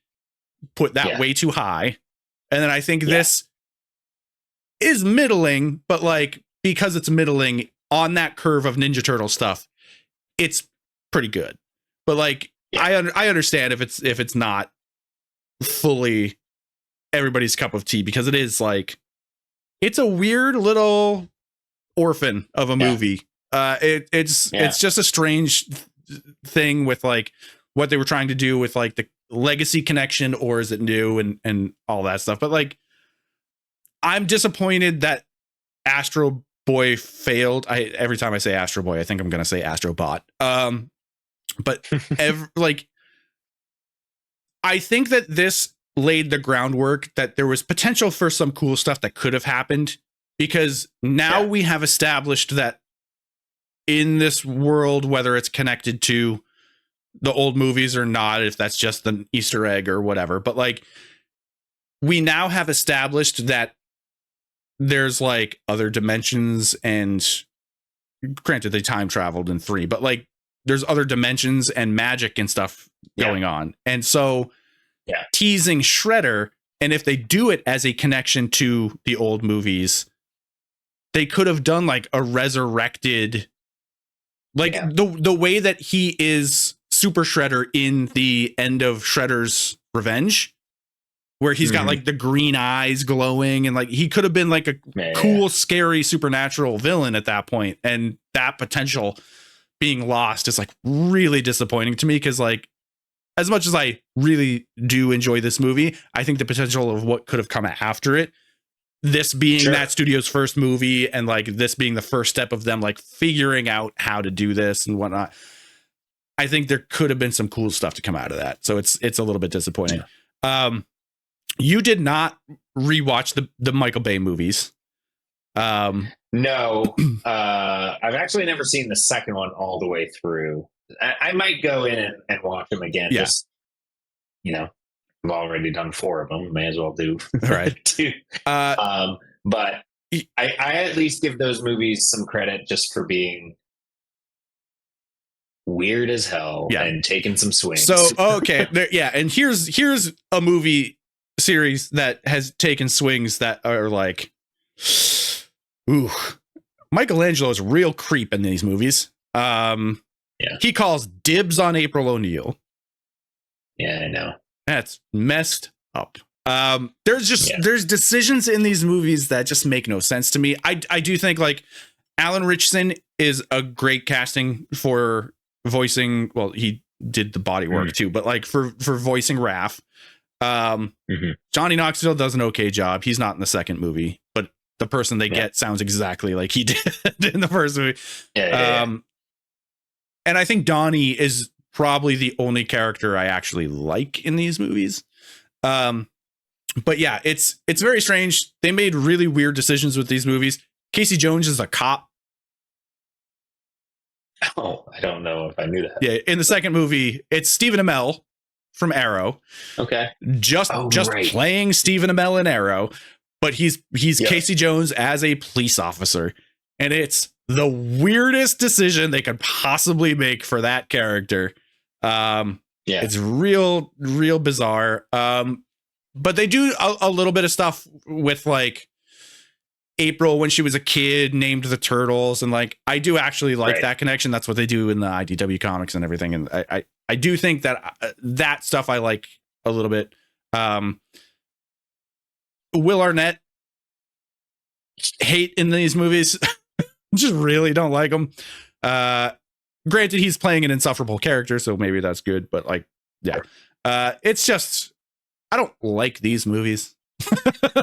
put that way too high. And then I think this is middling, but like, because it's middling on that curve of Ninja Turtle stuff, it's pretty good. But like, I understand if it's not fully everybody's cup of tea, because it is like, it's a weird little orphan of a movie. It's just a strange thing with like what they were trying to do with like the legacy connection, or is it new, and all that stuff. But like, I'm disappointed that Astro Boy failed. Every time I say Astro Boy, I think I'm gonna say Astro Bot. But like, I think that this laid the groundwork that there was potential for some cool stuff that could have happened, because now we have established that in this world, whether it's connected to the old movies or not, if that's just an Easter egg or whatever, but like, we now have established that there's like other dimensions, and granted they time traveled in 3, but like there's other dimensions and magic and stuff going on. And so teasing Shredder, and if they do it as a connection to the old movies, they could have done like a resurrected, like the way that he is Super Shredder in the end of Shredder's Revenge, where he's got like the green eyes glowing, and like he could have been like a cool, scary, supernatural villain at that point. And that potential being lost is like really disappointing to me, because like, as much as I really do enjoy this movie, I think the potential of what could have come after it, this being that studio's first movie, and like this being the first step of them like figuring out how to do this and whatnot, I think there could have been some cool stuff to come out of that. So it's a little bit disappointing. You did not rewatch the Michael Bay movies. No, I've actually never seen the second one all the way through. I might go in and watch them again. Yeah. Just, I've already done 4 of them. May as well do right. 2. But I at least give those movies some credit just for being weird as hell and taking some swings. So, okay. And here's a movie series that has taken swings that are like, ooh, Michelangelo's a real creep in these movies. He calls dibs on April O'Neil. Yeah, I know. That's messed up. There's decisions in these movies that just make no sense to me. I do think like Alan Ritchson is a great casting for voicing. Well, he did the body work too, but like for voicing Raph. Johnny Knoxville does an okay job. He's not in the second movie, but the person they get sounds exactly like he did in the first movie. And I think Donnie is probably the only character I actually like in these movies. But yeah, it's very strange. They made really weird decisions with these movies. Casey Jones is a cop. Oh, I don't know if I knew that. Yeah, in the second movie, it's Stephen Amell from Arrow. Okay. Just playing Stephen Amell in Arrow, but he's Casey Jones as a police officer. And it's the weirdest decision they could possibly make for that character. It's real bizarre. But they do a little bit of stuff with like April when she was a kid, named the turtles, and like I do actually like that connection. That's what they do in the IDW comics and everything. And I do think that that stuff I like a little bit. Will Arnett, hate in these movies. Just really don't like him. Granted, he's playing an insufferable character, so maybe that's good. But like, it's just I don't like these movies.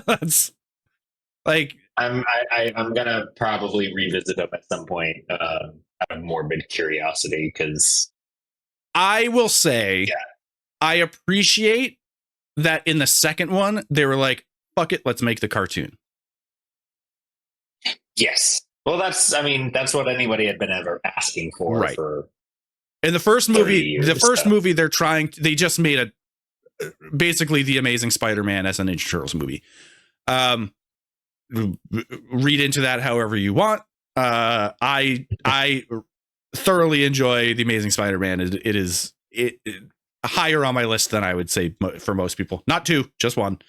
That's like I'm gonna probably revisit them at some point out of morbid curiosity, because I will say, I appreciate that in the second one, they were like, fuck it, let's make the cartoon. Yes. Well, that's what anybody had been ever asking for. Right. For in the first movie, years, movie, they just made basically the Amazing Spider-Man as a Ninja Turtles movie. Read into that however you want. I thoroughly enjoy the Amazing Spider-Man. It is higher on my list than I would say for most people. Not two, just one.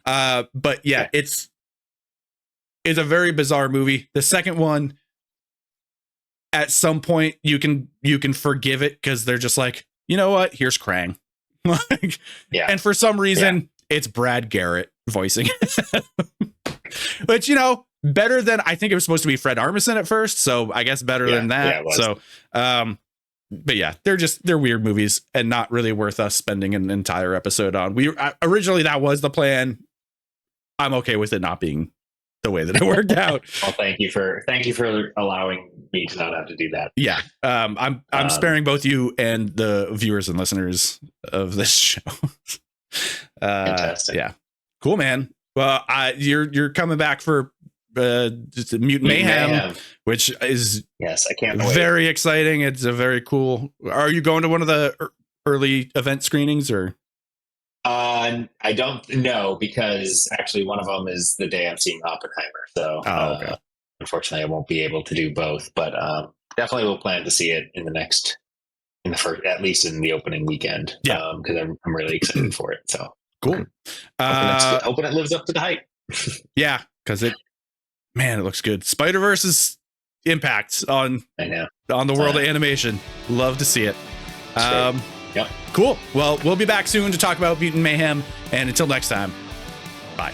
But yeah, it's a very bizarre movie. The second one, at some point, you can forgive it because they're just like, you know what? Here's Krang. And for some reason, it's Brad Garrett voicing it. Which, you know, better than, I think it was supposed to be Fred Armisen at first, so I guess better than that. So, but yeah, they're weird movies and not really worth us spending an entire episode on. Originally that was the plan. I'm okay with it not being the way that it worked out. Well, thank you for allowing me to not have to do that. Yeah. I'm sparing both you and the viewers and listeners of this show. Fantastic. Yeah. Cool, man. Well, you're coming back for Mutant Mayhem, which is I can't wait. Very exciting. It's a very cool. Are you going to one of the early event screenings or? I don't know, because actually one of them is the day I'm seeing Oppenheimer. So okay. Unfortunately, I won't be able to do both, but definitely will plan to see it in the first, at least in the opening weekend. Yeah, because I'm really excited for it. So cool. Hoping it lives up to the hype. Yeah, because it looks good. Spider-Verse's impact on the world of animation. Love to see it. Yep. Cool. Well, we'll be back soon to talk about Mutant Mayhem, and until next time, bye.